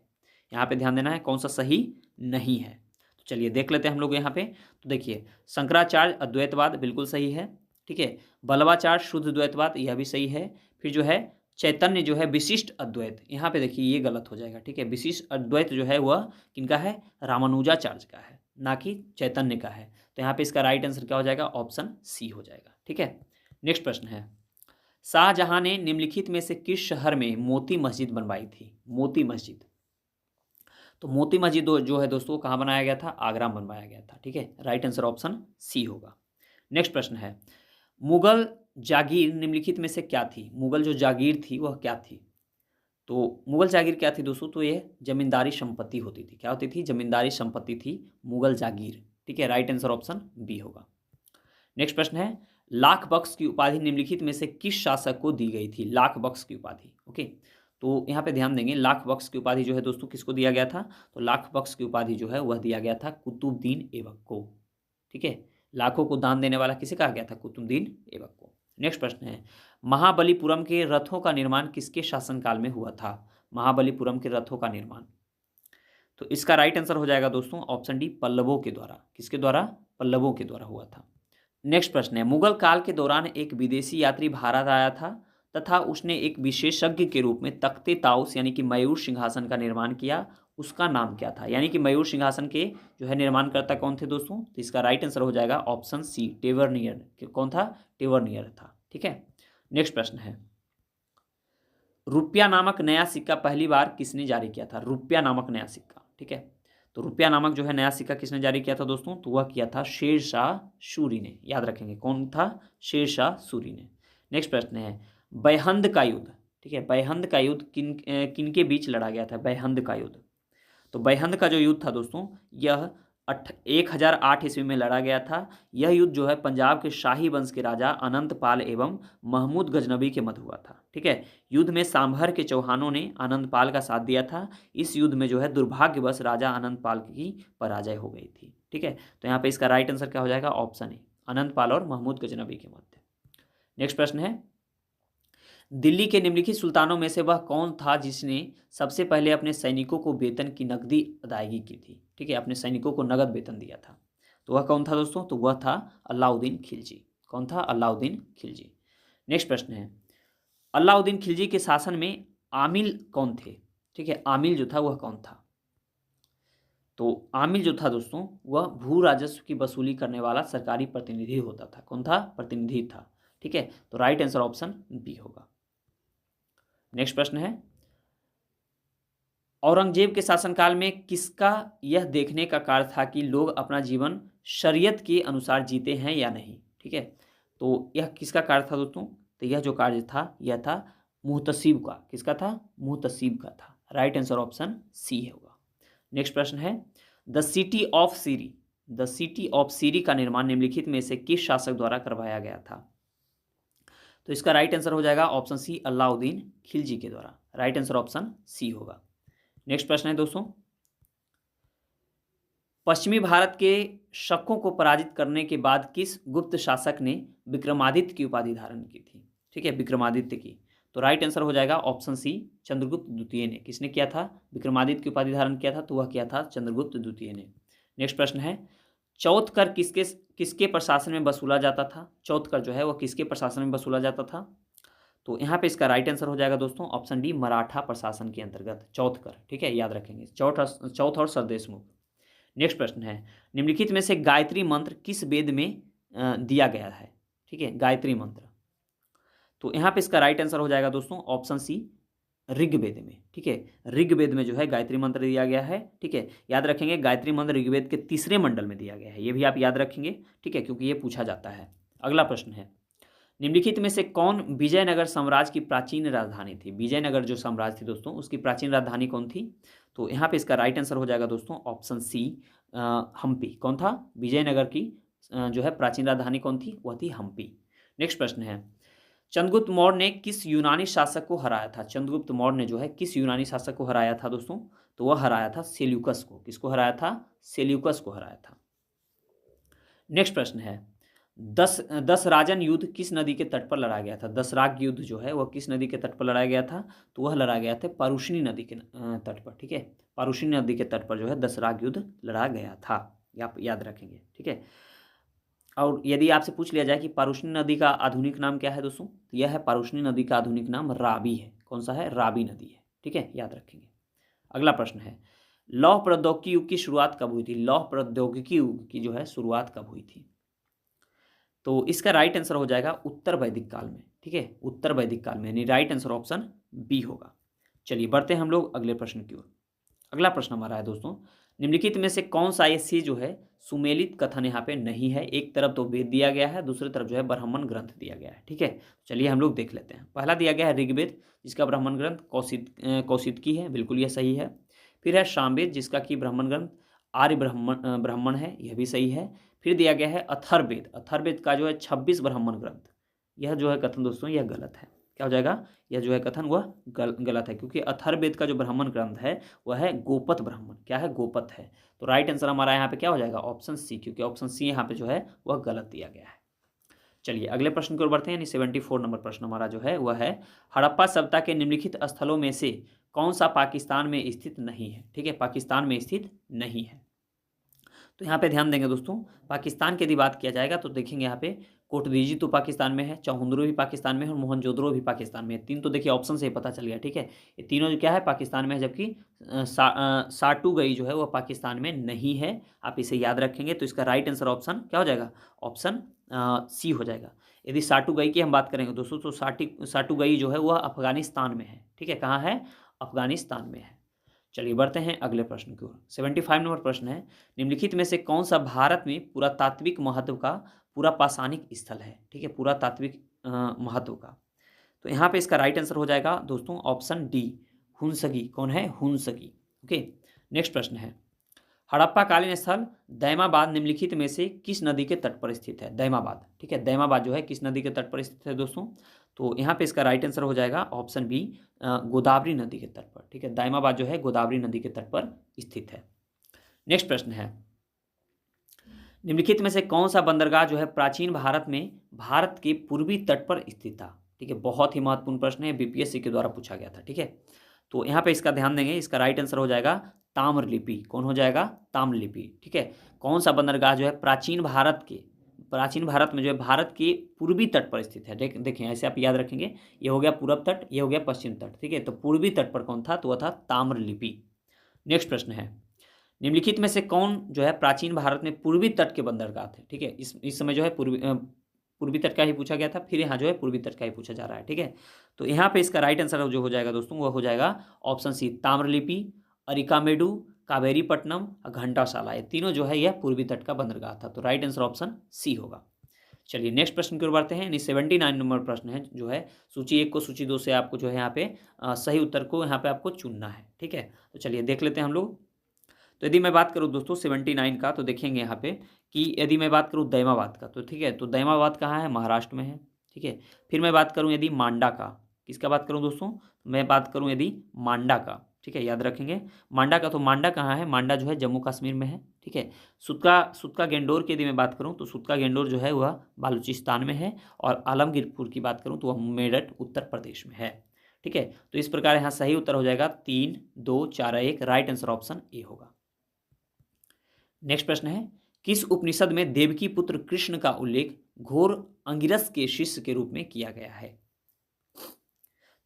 यहाँ पे ध्यान देना है, कौन सा सही नहीं है। तो चलिए देख लेते हैं हम लोग यहाँ पे। तो देखिए, शंकराचार्य अद्वैतवाद बिल्कुल सही है, ठीक है। बल्लवाचार्य शुद्ध द्वैतवाद, यह भी सही है। फिर जो है चैतन्य जो है विशिष्ट अद्वैत, यहाँ पे देखिए ये गलत हो जाएगा, ठीक है। विशिष्ट अद्वैत जो है वह किनका है? रामानुजाचार्य का है, ना कि चैतन्य का है। तो यहाँ पे इसका राइट आंसर क्या हो जाएगा? ऑप्शन सी हो जाएगा, ठीक है। नेक्स्ट प्रश्न है, शाहजहां ने निम्नलिखित में से किस शहर में मोती मस्जिद बनवाई थी? मोती मस्जिद, तो मोती मस्जिद जो है दोस्तों कहाँ बनाया गया था? आगरा में बनवाया गया था, ठीक है। राइट आंसर ऑप्शन सी होगा। नेक्स्ट प्रश्न है, मुगल जागीर निम्नलिखित में से क्या थी? मुगल जो जागीर थी वह क्या थी? तो मुगल जागीर क्या थी दोस्तों? तो यह जमींदारी संपत्ति होती थी। क्या होती थी? जमींदारी संपत्ति थी मुगल जागीर, ठीक है। राइट आंसर ऑप्शन बी होगा। नेक्स्ट प्रश्न है, लाख बख्श की उपाधि निम्नलिखित में से किस शासक को दी गई थी? लाख बख्श की उपाधि, ओके। तो यहाँ पे ध्यान देंगे, लाख बख्श की उपाधि जो है दोस्तों किसको दिया गया था? तो लाख बख्श की उपाधि जो है वह दिया गया था कुतुबुद्दीन ऐबक को, ठीक है। लाखों को दान देने वाला किसे कहा गया था? कुतुबुद्दीन ऐबक को। नेक्स्ट प्रश्न है, महाबलीपुरम के रथों का निर्माण किसके शासनकाल में हुआ था? महाबलीपुरम के रथों का निर्माण, तो इसका राइट आंसर हो जाएगा दोस्तों ऑप्शन डी, पल्लवों के द्वारा। किसके द्वारा? पल्लवों के द्वारा हुआ था। नेक्स्ट प्रश्न है, मुगल काल के दौरान एक विदेशी यात्री भारत आया था तथा उसने एक विशेषज्ञ के रूप में तख्ते ताउस यानी कि मयूर सिंहासन का निर्माण किया, उसका नाम क्या था? यानी कि मयूर सिंहासन के जो है निर्माणकर्ता कौन थे दोस्तों? तो इसका राइट आंसर हो जाएगा ऑप्शन सी, टेवर्नियर। कौन था? टेवर्नियर था। ठीक है। नेक्स्ट प्रश्न है, रुपया नामक नया सिक्का पहली बार किसने जारी किया था? रुपया नामक नया सिक्का। ठीक है, तो रुपया नामक जो है नया सिक्का किसने जारी किया था दोस्तों? तो वह किया था शेर शाह सूरी ने। याद रखेंगे कौन था? शेर शाह सूरी ने। नेक्स्ट प्रश्न है, बैहंद का युद्ध, ठीक है, बैहंद का युद्ध किन के बीच लड़ा गया था? बैहंद का युद्ध, तो बैहंद का जो युद्ध था दोस्तों, यह 1008 ईस्वी में लड़ा गया था। यह युद्ध जो है पंजाब के शाही वंश के राजा अनंतपाल एवं महमूद गजनबी के मध्य हुआ था। ठीक है, युद्ध में सांभर के चौहानों ने अनंतपाल का साथ दिया था। इस युद्ध में जो है दुर्भाग्यवश राजा अनंतपाल की पराजय हो गई थी। ठीक है, तो यहाँ पे इसका राइट आंसर क्या हो जाएगा? ऑप्शन ए, अनंतपाल और महमूद गजनबी के मध्य। नेक्स्ट प्रश्न है, दिल्ली के निम्नलिखित सुल्तानों में से वह कौन था जिसने सबसे पहले अपने सैनिकों को वेतन की नकदी अदायगी की थी? ठीक है, अपने सैनिकों को नगद वेतन दिया था, तो वह कौन था दोस्तों? तो वह था अलाउद्दीन खिलजी। कौन था? अलाउद्दीन खिलजी। नेक्स्ट प्रश्न है, अलाउद्दीन खिलजी के शासन में आमिल कौन थे? ठीक है, आमिल जो था वह कौन था? तो आमिल जो था दोस्तों, वह भू राजस्व की वसूली करने वाला सरकारी प्रतिनिधि होता था। कौन था? प्रतिनिधि था। ठीक है, तो राइट आंसर ऑप्शन बी होगा। नेक्स्ट प्रश्न है, औरंगजेब के शासनकाल में किसका यह देखने का कार्य था कि लोग अपना जीवन शरीयत के अनुसार जीते हैं या नहीं? ठीक है, तो यह किसका कार्य था दोस्तों? तो यह जो कार्य था यह था मुहतसिब का। किसका था? मुहतसिब का था। राइट आंसर ऑप्शन सी होगा। नेक्स्ट प्रश्न है, the city of Siri, the city of Siri का निर्माण निम्नलिखित में से किस शासक द्वारा करवाया गया था? तो इसका राइट आंसर हो जाएगा ऑप्शन सी, अलाउद्दीन खिलजी के द्वारा। राइट आंसर ऑप्शन सी होगा। नेक्स्ट प्रश्न है दोस्तों, पश्चिमी भारत के शकों को पराजित करने के बाद किस गुप्त शासक ने विक्रमादित्य की उपाधि धारण की थी? ठीक है, विक्रमादित्य की, तो राइट आंसर हो जाएगा ऑप्शन सी, चंद्रगुप्त द्वितीय ने। किसने किया था? विक्रमादित्य की उपाधि धारण किया था, तो वह किया था चंद्रगुप्त द्वितीय ने। नेक्स्ट प्रश्न है, चौथ कर किसके प्रशासन में वसूला जाता था? चौथ कर जो है वह किसके प्रशासन में वसूला जाता था? तो यहाँ पे इसका राइट आंसर हो जाएगा दोस्तों ऑप्शन डी, मराठा प्रशासन के अंतर्गत चौथ कर। ठीक है, याद रखेंगे, चौथ और सरदेश मुख। नेक्स्ट प्रश्न है, निम्नलिखित में से गायत्री मंत्र किस वेद में दिया गया है? ठीक है, गायत्री मंत्र, तो यहाँ पे इसका राइट आंसर हो जाएगा दोस्तों ऑप्शन सी, ऋग्वेद में। ठीक है, ऋग्वेद में जो है गायत्री मंत्र दिया गया है। ठीक है, याद रखेंगे गायत्री मंत्र ऋग्वेद के 3रे मंडल में दिया गया है, ये भी आप याद रखेंगे। ठीक है, क्योंकि ये पूछा जाता है। अगला प्रश्न है, निम्नलिखित में से कौन विजयनगर साम्राज्य की प्राचीन राजधानी थी? विजयनगर जो साम्राज्य थी दोस्तों, उसकी प्राचीन राजधानी कौन थी? तो यहाँ पे इसका राइट आंसर हो जाएगा दोस्तों ऑप्शन सी, हम्पी। कौन था? विजयनगर की जो है प्राचीन राजधानी कौन थी? वह थी हम्पी। नेक्स्ट प्रश्न है, चंद्रगुप्त मौर्य ने किस यूनानी शासक को हराया था? चंद्रगुप्त मौर्य ने जो है किस यूनानी शासक को हराया था दोस्तों? तो वह हराया था सेल्यूकस को। किसको हराया था? सेल्यूकस को हराया था। नेक्स्ट प्रश्न है, दस राजन युद्ध किस नदी के तट पर लड़ा गया था? दसराग युद्ध जो है वह किस नदी के तट पर लड़ाया गया था? तो वह लड़ा गया था पारुशनी नदी के तट पर। ठीक है, पारुशनी नदी के तट पर जो है दसराग युद्ध लड़ा गया था, आप याद रखेंगे। ठीक है, और यदि आपसे पूछ लिया जाए कि पारुशनी नदी का आधुनिक नाम क्या है दोस्तों, तो यह है पारुशनी नदी का आधुनिक नाम रावी है। कौन सा है? रावी नदी है। ठीक है, याद रखेंगे। अगला प्रश्न है, लौह प्रौद्योगिकी युग की शुरुआत कब हुई थी? लौह प्रौद्योगिकी युग की जो है शुरुआत कब हुई थी? तो इसका राइट आंसर हो जाएगा उत्तर वैदिक काल में। ठीक है, उत्तर वैदिक काल में, यानी राइट आंसर ऑप्शन बी होगा। चलिए बढ़ते हैं हम लोग अगले प्रश्न की ओर। अगला प्रश्न हमारा है दोस्तों, निम्नलिखित में से कौन सा ऐसी जो है सुमेलित कथन यहाँ पे नहीं है? एक तरफ तो वेद दिया गया है, दूसरी तरफ जो है ब्राह्मण ग्रंथ दिया गया है। ठीक है, चलिए हम लोग देख लेते हैं। पहला दिया गया है ऋग्वेद, जिसका ब्राह्मण ग्रंथ कौशितकी है, बिल्कुल यह सही है। फिर है सामवेद, जिसका कि ब्राह्मण ग्रंथ आर्य ब्राह्मण है, यह भी सही है। फिर दिया गया है अथर्ववेद, अथर्ववेद का जो है 26 ब्राह्मण ग्रंथ, यह जो है कथन दोस्तों यह गलत है। क्या हो जाएगा? यह जो है कथन वह गलत है, क्योंकि अथर्ववेद का जो ब्राह्मण ग्रंथ है वह है गोपत ब्राह्मण। क्या है? गोपत है। तो राइट आंसर हमारा यहाँ पे क्या हो जाएगा? ऑप्शन सी, क्योंकि ऑप्शन सी यहाँ पे जो है वह गलत दिया गया है। चलिए अगले प्रश्न की ओर बढ़ते हैं, यानी 74 नंबर प्रश्न हमारा जो है वह है, हड़प्पा सभ्यता के निम्नलिखित स्थलों में से कौन सा पाकिस्तान में स्थित नहीं है। ठीक है, पाकिस्तान में स्थित नहीं है। तो यहाँ पे ध्यान देंगे दोस्तों, पाकिस्तान की यदि बात किया जाएगा तो देखेंगे यहाँ पे कोटदीजी तो पाकिस्तान में है, चौहुंद्रो भी पाकिस्तान में है और मोहनजोदड़ो भी पाकिस्तान में है। तीन तो देखिए ऑप्शन से ही पता चल गया। ठीक है, ये तीनों जो क्या है पाकिस्तान में है, जबकि साटूगई जो है वह पाकिस्तान में नहीं है। आप इसे याद रखेंगे तो इसका राइट आंसर ऑप्शन क्या हो जाएगा, ऑप्शन सी हो जाएगा। यदि साटूगई की हम बात करेंगे दोस्तों तो साटूगई जो है वह अफगानिस्तान में है। ठीक है, कहाँ है, अफगानिस्तान में है। चलिए बढ़ते हैं अगले प्रश्न की ओर। 75 नंबर प्रश्न है, निम्नलिखित में से कौन सा भारत में पुरातात्विक महत्व का पूरा पाषाणिक स्थल है। ठीक है, पुरातात्विक महत्व का। तो यहाँ पे इसका राइट आंसर हो जाएगा दोस्तों ऑप्शन डी, हुंसगी। कौन है, हुंसगी। ओके, नेक्स्ट प्रश्न है, हड़प्पा कालीन स्थल दैमाबाद निम्नलिखित में से किस नदी के तट पर स्थित है। दैमाबाद, ठीक है, दैमाबाद जो है किस नदी के तट पर स्थित है दोस्तों। तो यहाँ पे इसका राइट आंसर हो जाएगा ऑप्शन बी, गोदावरी नदी के तट पर। ठीक है, दैमाबाद जो है गोदावरी नदी के तट पर स्थित है। नेक्स्ट प्रश्न है, निम्नलिखित में से कौन सा बंदरगाह जो है प्राचीन भारत में भारत के पूर्वी तट पर स्थित था। ठीक है, बहुत ही महत्वपूर्ण प्रश्न है, बीपीएससी के द्वारा पूछा गया था। ठीक है, तो यहाँ पे इसका ध्यान देंगे, इसका राइट आंसर हो जाएगा ताम्रलिपि। कौन हो जाएगा, ताम्रलिपि। ठीक है, कौन सा बंदरगाह जो है प्राचीन भारत में जो है भारत के पूर्वी तट पर स्थित है। देखें ऐसे आप याद रखेंगे, ये हो गया पूर्व तट, ये हो गया पश्चिम तट। ठीक है, तो पूर्वी तट पर कौन था, तो वह था ताम्रलिपि। नेक्स्ट प्रश्न है, निम्नलिखित में से कौन जो है प्राचीन भारत में पूर्वी तट के बंदरगाह थे। ठीक है, इस समय जो है पूर्वी तट का ही पूछा गया था, फिर यहाँ जो है पूर्वी तट का ही पूछा जा रहा है। ठीक है, तो यहाँ पे इसका राइट आंसर जो हो जाएगा दोस्तों वह हो जाएगा ऑप्शन सी, ताम्रलिपि, अरिकामेडु, कावेरीपट्टनम और घंटाशाला। ये तीनों जो है यह पूर्वी तट का बंदरगाह था। तो राइट आंसर ऑप्शन सी होगा। चलिए नेक्स्ट प्रश्न की ओर बढ़ते हैं, यानी 79 नंबर प्रश्न है जो है, सूची 1 को सूची 2 से आपको जो है यहाँ पे सही उत्तर को यहाँ पे आपको चुनना है। ठीक है, तो चलिए देख लेते हैं हम लोग। तो यदि मैं बात करूँ दोस्तों 79 का, तो देखेंगे यहाँ पे कि यदि मैं बात करूँ दैमाबाद का, तो ठीक है, तो दैमाबाद कहाँ है, महाराष्ट्र में है। ठीक है, फिर मैं बात करूँ यदि मांडा का, किसका बात करूँ दोस्तों, मैं बात करूँ यदि मांडा का। ठीक है, याद रखेंगे मांडा का, तो मांडा कहाँ है, मांडा जो है जम्मू कश्मीर में है। ठीक है, सुतका गेंडोर की यदि मैं बात करूँ तो सुतका गेंडोर जो है वह बालूचिस्तान में है, और आलमगीरपुर की बात करूँ तो वह मेरठ उत्तर प्रदेश में है। ठीक है, तो इस प्रकार यहाँ सही उत्तर हो जाएगा 3, 2, 4, 1। राइट आंसर ऑप्शन ए होगा। नेक्स्ट प्रश्न है, किस उपनिषद में देवकी पुत्र कृष्ण का उल्लेख घोर अंगिरस के शिष्य के रूप में किया गया है।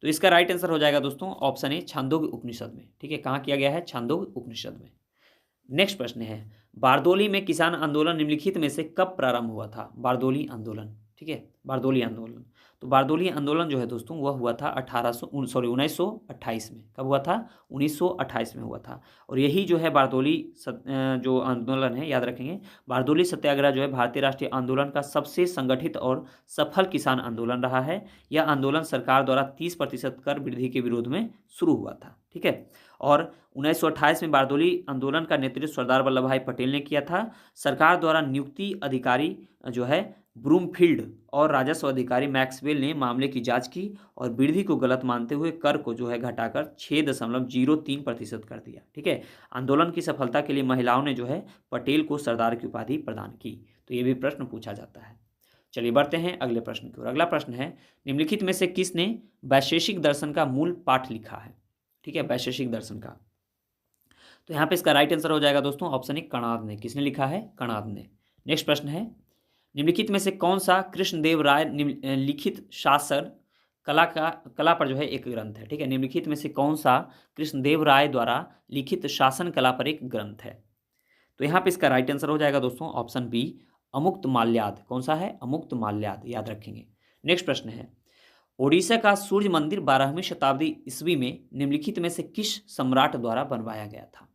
तो इसका राइट आंसर हो जाएगा दोस्तों ऑप्शन ए, छांदोग्य उपनिषद में। ठीक है, कहाँ किया गया है, छांदोग्य उपनिषद में। नेक्स्ट प्रश्न है, बारदोली में किसान आंदोलन निम्नलिखित में से कब प्रारंभ हुआ था। बारदोली आंदोलन, ठीक है, बारदोली आंदोलन। तो बारदोली आंदोलन जो है दोस्तों वह हुआ था 1928 में। कब हुआ था, 1928 में हुआ था। और यही जो है बारदोली जो आंदोलन है, याद रखेंगे बारदोली सत्याग्रह जो है भारतीय राष्ट्रीय आंदोलन का सबसे संगठित और सफल किसान आंदोलन रहा है। यह आंदोलन सरकार द्वारा 30% कर वृद्धि के विरोध में शुरू हुआ था। ठीक है, और 1928 में बारदोली आंदोलन का नेतृत्व सरदार वल्लभ भाई पटेल ने किया था। सरकार द्वारा नियुक्ति अधिकारी जो है ब्रूमफील्ड और राजस्व अधिकारी मैक्सवेल ने मामले की जांच की और वृद्धि को गलत मानते हुए कर को जो है घटाकर 6.03% कर दिया। ठीक है, आंदोलन की सफलता के लिए महिलाओं ने जो है पटेल को सरदार की उपाधि प्रदान की। तो ये भी प्रश्न पूछा जाता है। चलिए बढ़ते हैं अगले प्रश्न की ओर। अगला प्रश्न है, निम्नलिखित में से किसने वैशेषिक दर्शन का मूल पाठ लिखा है। ठीक है, वैशेषिक दर्शन का। तो यहाँ पे इसका राइट आंसर हो जाएगा दोस्तों ऑप्शन ए, कणाद ने। किसने लिखा है, कणाद ने। नेक्स्ट प्रश्न है, निम्नलिखित में से कौन सा कृष्णदेव राय लिखित शासन कला पर जो है एक ग्रंथ है। ठीक है, निम्नलिखित में से कौन सा कृष्णदेव राय द्वारा लिखित शासन कला पर एक ग्रंथ है। तो यहाँ पे इसका राइट आंसर हो जाएगा दोस्तों ऑप्शन बी, अमुक्त माल्याद। कौन सा है, अमुक्त माल्याद, याद रखेंगे। नेक्स्ट प्रश्न है, ओडिशा का सूर्य मंदिर 12वीं शताब्दी ईस्वी में निम्नलिखित में से किस सम्राट द्वारा बनवाया गया था।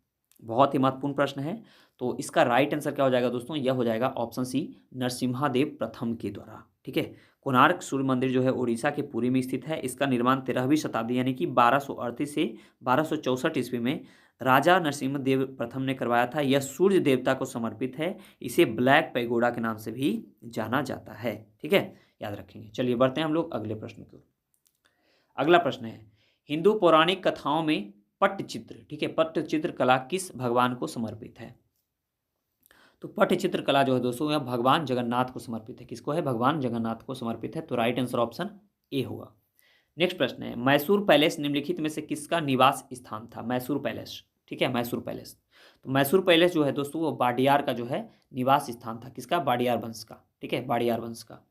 बहुत ही महत्वपूर्ण प्रश्न है। तो इसका राइट आंसर क्या हो जाएगा दोस्तों, यह हो जाएगा ऑप्शन सी, नरसिम्हादेव प्रथम के द्वारा। ठीक है, कोणार्क सूर्य मंदिर जो है ओडिशा के पुरी में स्थित है। इसका निर्माण 13वीं शताब्दी यानी कि 1238 से 1264 ईस्वी में राजा नरसिम्हदेव प्रथम ने करवाया था। यह सूर्य देवता को समर्पित है। इसे ब्लैक पैगोडा के नाम से भी जाना जाता है। ठीक है, याद रखेंगे। चलिए बढ़ते हैं हम लोग अगले प्रश्न की ओर। अगला प्रश्न है, हिंदू पौराणिक कथाओं में पट्टचित्र, ठीक है, पट्टचित्र कला किस भगवान को समर्पित है। तो पट्टचित्र कला जो है दोस्तों यह भगवान जगन्नाथ को समर्पित है। किसको है? भगवान जगन्नाथ को समर्पित है। तो राइट आंसर ऑप्शन ए होगा। नेक्स्ट प्रश्न है, मैसूर पैलेस निम्नलिखित में से किसका निवास स्थान था? मैसूर पैलेस, ठीक है, मैसूर पैलेस। तो मैसूर पैलेस जो है दोस्तों वो वाडियार का जो है निवास स्थान था। किसका? वाडियार वंश का, ठीक है, वाडियार वंश का।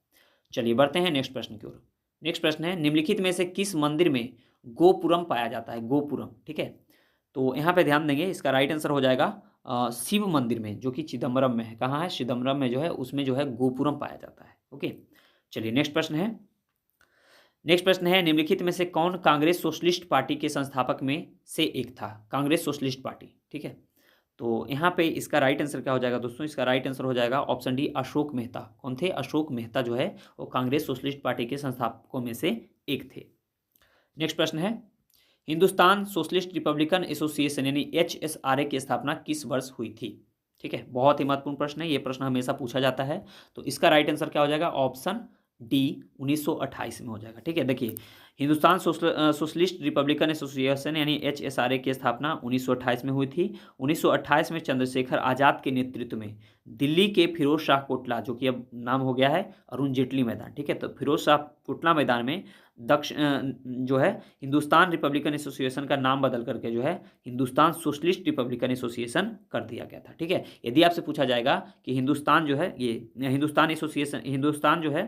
चलिए बढ़ते हैं नेक्स्ट प्रश्न की ओर। नेक्स्ट प्रश्न है, निम्नलिखित में से किस मंदिर में गोपुरम पाया जाता है? गोपुरम, ठीक है। तो यहाँ पे ध्यान देंगे, इसका राइट आंसर हो जाएगा शिव मंदिर में, जो कि चिदम्बरम में है। कहाँ है? चिदम्बरम में जो है, उसमें जो है गोपुरम पाया जाता है। ओके, चलिए नेक्स्ट प्रश्न है। नेक्स्ट प्रश्न है, निम्नलिखित में से कौन कांग्रेस सोशलिस्ट पार्टी के संस्थापक में से एक था? कांग्रेस सोशलिस्ट पार्टी, ठीक है। तो यहाँ पे इसका राइट आंसर क्या हो जाएगा दोस्तों? इसका राइट आंसर हो जाएगा ऑप्शन डी, अशोक मेहता। कौन थे? अशोक मेहता जो है वो कांग्रेस सोशलिस्ट पार्टी के संस्थापकों में से एक थे। नेक्स्ट प्रश्न है, हिंदुस्तान सोशलिस्ट रिपब्लिकन एसोसिएशन यानी HSRA की स्थापना किस वर्ष हुई थी? ठीक है, बहुत ही महत्वपूर्ण प्रश्न है, ये प्रश्न हमेशा पूछा जाता है। तो इसका राइट आंसर क्या हो जाएगा? ऑप्शन डी, 1928 में हो जाएगा। ठीक है, देखिए हिंदुस्तान सोशलिस्ट रिपब्लिकन एसोसिएशन यानी HSRA की स्थापना 1928 में हुई थी। 1928 में चंद्रशेखर आज़ाद के नेतृत्व में दिल्ली के फिरोज शाह कोटला, जो कि अब नाम हो गया है अरुण जेटली मैदान, ठीक है, तो फिरोज शाह कोटला मैदान में जो है हिंदुस्तान रिपब्लिकन एसोसिएशन का नाम बदल करके जो है हिंदुस्तान सोशलिस्ट रिपब्लिकन एसोसिएशन कर दिया गया था। ठीक है, यदि आपसे पूछा जाएगा कि हिंदुस्तान जो है ये हिंदुस्तान एसोसिएशन, हिंदुस्तान जो है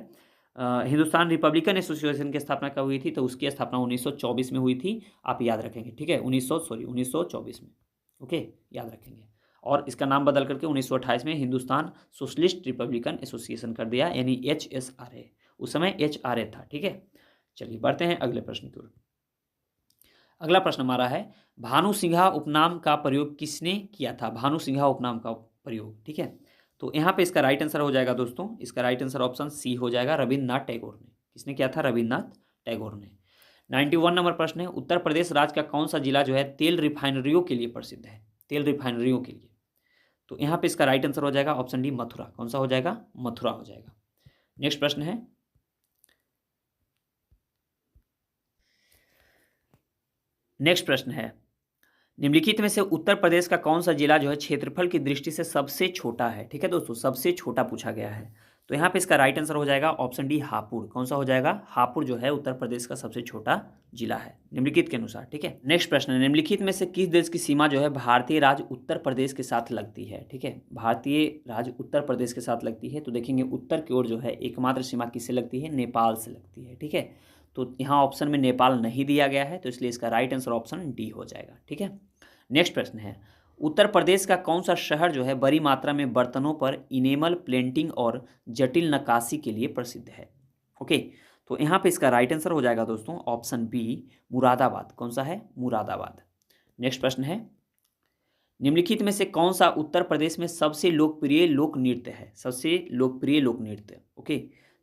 हिंदुस्तान रिपब्लिकन एसोसिएशन की स्थापना कब हुई थी? तो उसकी स्थापना 1924 में हुई थी। आप याद रखेंगे, ठीक है, 1924 में। ओके, याद रखेंगे। और इसका नाम बदल करके 1928 में हिंदुस्तान सोशलिस्ट रिपब्लिकन एसोसिएशन कर दिया, यानी HSRA। उस समय HRA था। ठीक है, चलिए बढ़ते हैं अगले प्रश्न की ओर। अगला प्रश्न हमारा है, भानु सिंघा उपनाम का प्रयोग किसने किया था? भानु सिंघा उपनाम का प्रयोग, ठीक है। तो यहाँ पे इसका राइट आंसर हो जाएगा दोस्तों, इसका राइट आंसर ऑप्शन सी हो जाएगा, रविन्द्रनाथ टैगोर ने। किसने किया था? रविन्द्रनाथ टैगोर ने। 91 नंबर प्रश्न है, उत्तर प्रदेश राज्य का कौन सा जिला जो है तेल रिफाइनरियों के लिए प्रसिद्ध है? तेल रिफाइनरियों के लिए। तो यहाँ पे इसका राइट आंसर हो जाएगा ऑप्शन डी, मथुरा। कौन सा हो जाएगा? मथुरा हो जाएगा। नेक्स्ट प्रश्न है, नेक्स्ट प्रश्न है, निम्नलिखित में से उत्तर प्रदेश का कौन सा जिला जो है क्षेत्रफल की दृष्टि से सबसे छोटा है? ठीक है दोस्तों, सबसे छोटा पूछा गया है। तो यहाँ पे इसका राइट आंसर हो जाएगा ऑप्शन डी, हापुड़। कौन सा हो जाएगा? हापुड़ जो है उत्तर प्रदेश का सबसे छोटा जिला है निम्नलिखित के अनुसार। ठीक है, नेक्स्ट प्रश्न है, निम्नलिखित में से किस देश की सीमा जो है भारतीय राज्य उत्तर प्रदेश के साथ लगती है? ठीक है, भारतीय राज्य उत्तर प्रदेश के साथ लगती है। तो देखेंगे उत्तर की ओर जो है एकमात्र सीमा किससे लगती है? नेपाल से लगती है। ठीक है, तो यहाँ ऑप्शन में नेपाल नहीं दिया गया है, तो इसलिए इसका राइट आंसर ऑप्शन डी हो जाएगा। ठीक है, नेक्स्ट प्रश्न है, उत्तर प्रदेश का कौन सा शहर जो है बड़ी मात्रा में बर्तनों पर इनेमल प्लेंटिंग और जटिल नक्काशी के लिए प्रसिद्ध है? ओके, तो यहाँ पे इसका राइट आंसर हो जाएगा दोस्तों ऑप्शन बी, मुरादाबाद। कौन सा है? मुरादाबाद। नेक्स्ट प्रश्न है, निम्नलिखित में से कौन सा उत्तर प्रदेश में सबसे लोकप्रिय लोक नृत्य है? सबसे लोकप्रिय लोक नृत्य। ओके,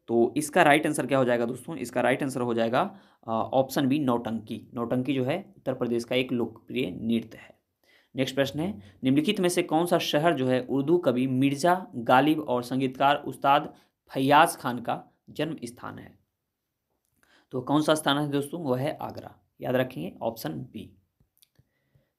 तो इसका राइट आंसर क्या हो जाएगा दोस्तों? इसका राइट आंसर हो जाएगा ऑप्शन बी, नौटंकी। नौटंकी जो है उत्तर प्रदेश का एक लोकप्रिय नृत्य है। नेक्स्ट प्रश्न है, निम्नलिखित में से कौन सा शहर जो है उर्दू कवि मिर्जा गालिब और संगीतकार उस्ताद फैयाज खान का जन्म स्थान है? तो कौन सा स्थान है दोस्तों? वह है आगरा। याद रखेंगे, ऑप्शन बी।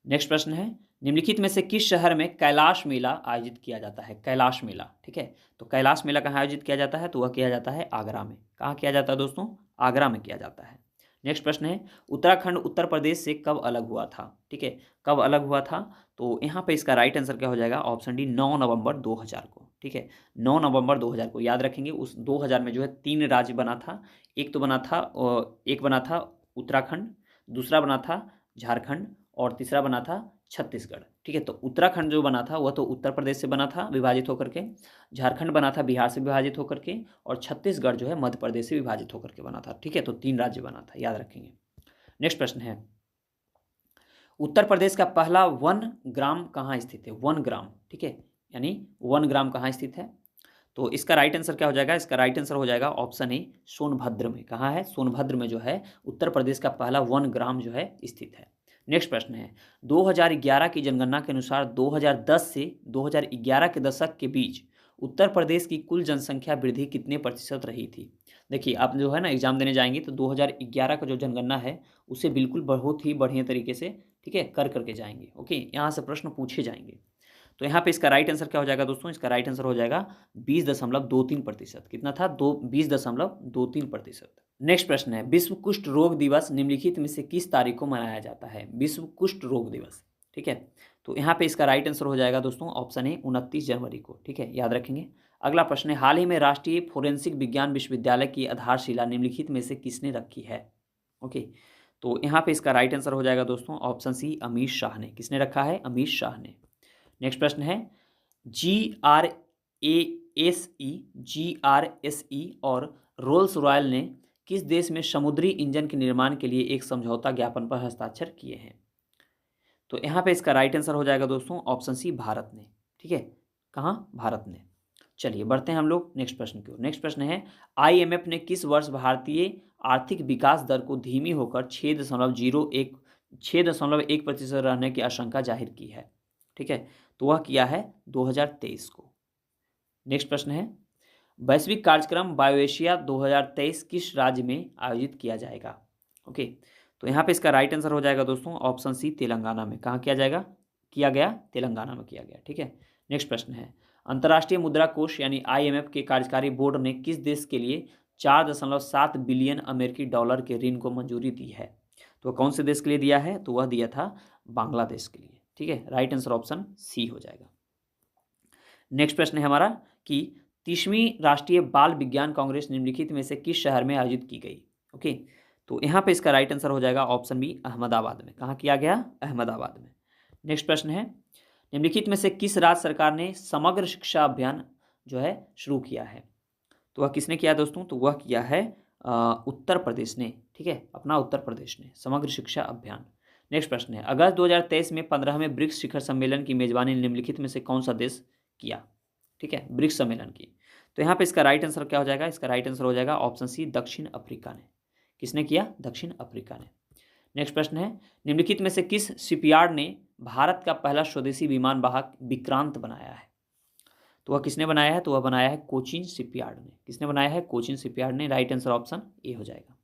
नेक्स्ट प्रश्न है, निम्नलिखित में से किस शहर में कैलाश मेला आयोजित किया जाता है? कैलाश मेला, ठीक है, तो कैलाश मेला कहाँ आयोजित किया जाता है? तो वह किया जाता है आगरा में। कहाँ किया जाता है दोस्तों? आगरा में किया जाता है। नेक्स्ट प्रश्न है, उत्तराखंड उत्तर प्रदेश से कब अलग हुआ था? ठीक है, कब अलग हुआ था? तो यहाँ पे इसका राइट आंसर क्या हो जाएगा? ऑप्शन डी, 9 नवंबर 2000 को। ठीक है, 9 नवंबर 2000 को। याद रखेंगे, उस 2000 में जो है 3 राज्य बना था। एक बना था उत्तराखंड, दूसरा बना था झारखंड और तीसरा बना था छत्तीसगढ़। ठीक है, तो उत्तराखंड जो बना था वह तो उत्तर प्रदेश से बना था विभाजित होकर के, झारखंड बना था बिहार से विभाजित होकर के, और छत्तीसगढ़ जो है मध्य प्रदेश से विभाजित होकर के बना था। ठीक है, तो 3 राज्य बना था, याद रखेंगे। नेक्स्ट प्रश्न है, उत्तर प्रदेश का पहला वन ग्राम कहाँ स्थित है? वन ग्राम, ठीक है, यानी वन ग्राम कहाँ स्थित है? तो इसका राइट आंसर क्या हो जाएगा? इसका राइट आंसर हो जाएगा ऑप्शन ए, सोनभद्र में। कहाँ है? सोनभद्र में जो है उत्तर प्रदेश का पहला वन ग्राम जो है स्थित है। नेक्स्ट प्रश्न है, 2011 की जनगणना के अनुसार 2010 से 2011 के दशक के बीच उत्तर प्रदेश की कुल जनसंख्या वृद्धि कितने प्रतिशत रही थी? देखिए, आप जो है ना एग्जाम देने जाएंगे तो 2011 का जो जनगणना है उसे बिल्कुल बहुत ही बढ़िया तरीके से, ठीक है, कर करके जाएंगे। ओके, यहाँ से प्रश्न पूछे जाएंगे। तो यहाँ पे इसका राइट आंसर क्या हो जाएगा दोस्तों, इसका राइट आंसर हो जाएगा 20.23%। कितना था, 20.23%। नेक्स्ट प्रश्न है, विश्व कुष्ठ रोग दिवस निम्नलिखित में से किस तारीख को मनाया जाता है, विश्व कुष्ठ रोग दिवस। ठीक है, तो यहाँ पे इसका राइट आंसर हो जाएगा दोस्तों ऑप्शन ए 29 जनवरी को। ठीक है, याद रखेंगे। अगला प्रश्न है, हाल ही में राष्ट्रीय फोरेंसिक विज्ञान विश्वविद्यालय की आधारशिला निम्नलिखित में से किसने रखी है। ओके, तो यहाँ पे इसका राइट आंसर हो जाएगा दोस्तों ऑप्शन सी अमित शाह ने। किसने रखा है, अमित शाह ने। नेक्स्ट प्रश्न है, GRASE और रोल्स रॉयल ने किस देश में समुद्री इंजन के निर्माण के लिए एक समझौता ज्ञापन पर हस्ताक्षर किए हैं। तो यहाँ पे इसका राइट आंसर हो जाएगा दोस्तों ऑप्शन सी भारत ने। ठीक है, कहाँ, भारत ने। चलिए बढ़ते हैं हम लोग नेक्स्ट प्रश्न की ओर। नेक्स्ट प्रश्न है, IMF ने किस वर्ष भारतीय आर्थिक विकास दर को धीमी होकर 6.1% रहने की आशंका जाहिर की है। ठीक है, तो वह किया है 2023 को। नेक्स्ट प्रश्न है, वैश्विक कार्यक्रम बायोएशिया 2023 किस राज्य में आयोजित किया जाएगा। ओके, तो यहाँ पे इसका राइट आंसर हो जाएगा दोस्तों ऑप्शन सी तेलंगाना में। कहाँ किया जाएगा, किया गया, तेलंगाना में किया गया। ठीक है, नेक्स्ट प्रश्न है, अंतर्राष्ट्रीय मुद्रा कोष यानी IMF के कार्यकारी बोर्ड ने किस देश के लिए 4.7 बिलियन अमेरिकी डॉलर के ऋण को मंजूरी दी है। तो कौन से देश के लिए दिया है, तो वह दिया था बांग्लादेश के लिए। ठीक है, राइट आंसर ऑप्शन सी हो जाएगा। नेक्स्ट प्रश्न है हमारा कि 30वीं राष्ट्रीय बाल विज्ञान कांग्रेस निम्नलिखित में से किस शहर में आयोजित की गई। ओके, तो यहाँ पे इसका राइट आंसर हो जाएगा ऑप्शन बी अहमदाबाद में। कहाँ किया गया, अहमदाबाद में। नेक्स्ट प्रश्न है, निम्नलिखित में से किस राज्य सरकार ने समग्र शिक्षा अभियान जो है शुरू किया है। तो वह किसने किया दोस्तों, तो वह किया है उत्तर प्रदेश ने। ठीक है, अपना उत्तर प्रदेश ने समग्र शिक्षा अभियान। नेक्स्ट प्रश्न है, अगस्त 2023 में 15वें ब्रिक्स शिखर सम्मेलन की मेजबानी निम्नलिखित में से कौन सा देश किया। ठीक है, ब्रिक्स सम्मेलन की। तो यहाँ पे इसका राइट आंसर क्या हो जाएगा, इसका राइट आंसर हो जाएगा ऑप्शन सी दक्षिण अफ्रीका ने। किसने किया, दक्षिण अफ्रीका ने। नेक्स्ट प्रश्न है, निम्नलिखित में से किस शिपयार्ड ने भारत का पहला स्वदेशी विमान वाहक विक्रांत बनाया है। तो वह किसने बनाया है, तो वह बनाया है कोचीन शिपयार्ड ने। किसने बनाया है, कोचीन शिपयार्ड ने। राइट आंसर ऑप्शन ए हो जाएगा।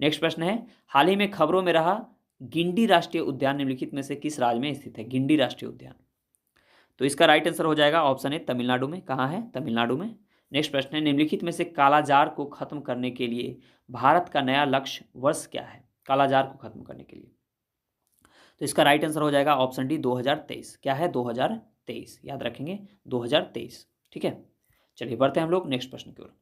नेक्स्ट प्रश्न है, हाल ही में खबरों में रहा गिंडी राष्ट्रीय उद्यान निम्नलिखित में से किस राज्य में स्थित है, गिंडी राष्ट्रीय उद्यान। तो इसका राइट आंसर हो जाएगा ऑप्शन ए तमिलनाडु में। कहाँ है, तमिलनाडु में। नेक्स्ट प्रश्न है, निम्नलिखित में से कालाजार को खत्म करने के लिए भारत का नया लक्ष्य वर्ष क्या है, कालाजार को खत्म करने के लिए। तो इसका राइट आंसर हो जाएगा ऑप्शन डी 2023। क्या है, 2023, याद रखेंगे 2023। ठीक है, चलिए बढ़ते हैं हम लोग नेक्स्ट प्रश्न की ओर।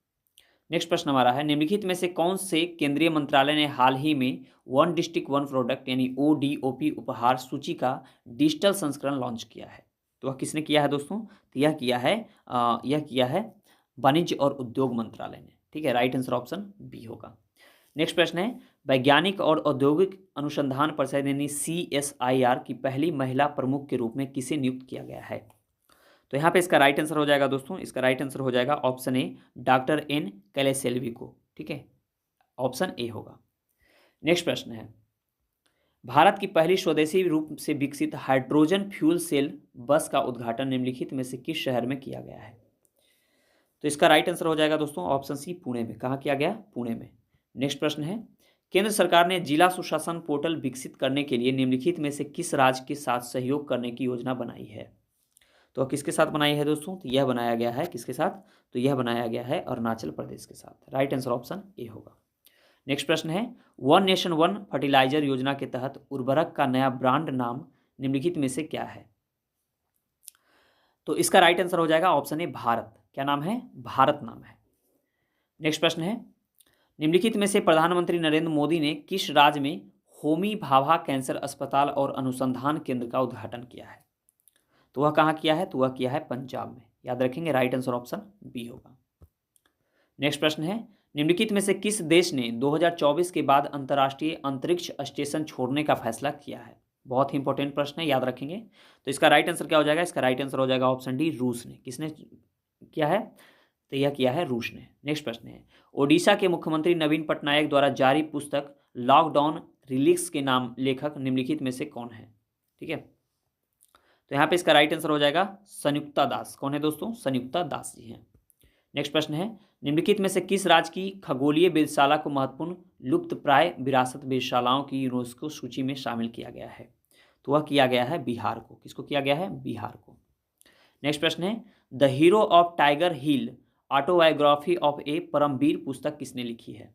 नेक्स्ट प्रश्न हमारा है, निम्नलिखित में से कौन से केंद्रीय मंत्रालय ने हाल ही में वन डिस्ट्रिक्ट वन प्रोडक्ट यानी ODOP उपहार सूची का डिजिटल संस्करण लॉन्च किया है। तो वह किसने किया है दोस्तों, तो यह किया है वाणिज्य और उद्योग मंत्रालय ने। ठीक है, राइट आंसर ऑप्शन बी होगा। नेक्स्ट प्रश्न है, वैज्ञानिक और औद्योगिक अनुसंधान परिषद यानी CSIR की पहली महिला प्रमुख के रूप में किसे नियुक्त किया गया है। तो यहाँ पे इसका राइट आंसर हो जाएगा दोस्तों, इसका राइट आंसर हो जाएगा ऑप्शन ए डॉक्टर N कैलेसेल्वी को। ठीक है, ऑप्शन ए होगा। नेक्स्ट प्रश्न है, भारत की पहली स्वदेशी रूप से विकसित हाइड्रोजन फ्यूल सेल बस का उद्घाटन निम्नलिखित में से किस शहर में किया गया है। तो इसका राइट आंसर हो जाएगा दोस्तों ऑप्शन सी पुणे में। कहाँ किया गया, पुणे में। नेक्स्ट प्रश्न है, केंद्र सरकार ने जिला सुशासन पोर्टल विकसित करने के लिए निम्नलिखित में से किस राज्य के साथ सहयोग करने की योजना बनाई है। तो किसके साथ बनाई है दोस्तों, तो यह बनाया गया है किसके साथ, तो यह बनाया गया है अरुणाचल प्रदेश के साथ। राइट आंसर ऑप्शन ए होगा। नेक्स्ट प्रश्न है, वन नेशन वन फर्टिलाइजर योजना के तहत उर्वरक का नया ब्रांड नाम निम्नलिखित में से क्या है। तो इसका राइट आंसर हो जाएगा ऑप्शन ए भारत। क्या नाम है, भारत नाम है। नेक्स्ट प्रश्न है, निम्नलिखित में से प्रधानमंत्री नरेंद्र मोदी ने किस राज्य में होमी भाभा कैंसर अस्पताल और अनुसंधान केंद्र का उद्घाटन किया है। तो वह कहाँ किया है, तो वह किया है पंजाब में। याद रखेंगे, राइट आंसर ऑप्शन बी होगा। नेक्स्ट प्रश्न है, निम्नलिखित में से किस देश ने 2024 के बाद अंतर्राष्ट्रीय अंतरिक्ष स्टेशन छोड़ने का फैसला किया है। बहुत ही इंपॉर्टेंट प्रश्न है, याद रखेंगे। तो इसका राइट आंसर क्या हो जाएगा, इसका राइट आंसर हो जाएगा ऑप्शन डी रूस ने। किसने किया है, तो यह किया है रूस ने। नेक्स्ट प्रश्न है, ओडिशा के मुख्यमंत्री नवीन पटनायक द्वारा जारी पुस्तक लॉकडाउन रिलीक्स के नाम लेखक निम्नलिखित में से कौन है। ठीक है, तो यहाँ पे इसका राइट आंसर हो जाएगा संयुक्ता दास। कौन है दोस्तों, संयुक्ता दास जी हैं। नेक्स्ट प्रश्न है, निम्नलिखित में से किस राज्य की खगोलीय वेधशाला को महत्वपूर्ण लुप्तप्राय विरासत वेधशालाओं की यूनेस्को सूची में शामिल किया गया है। तो वह किया गया है बिहार को। किसको किया गया है, बिहार को। नेक्स्ट प्रश्न है the hero of Tiger Hill autobiography of a Paramvir पुस्तक किसने लिखी है?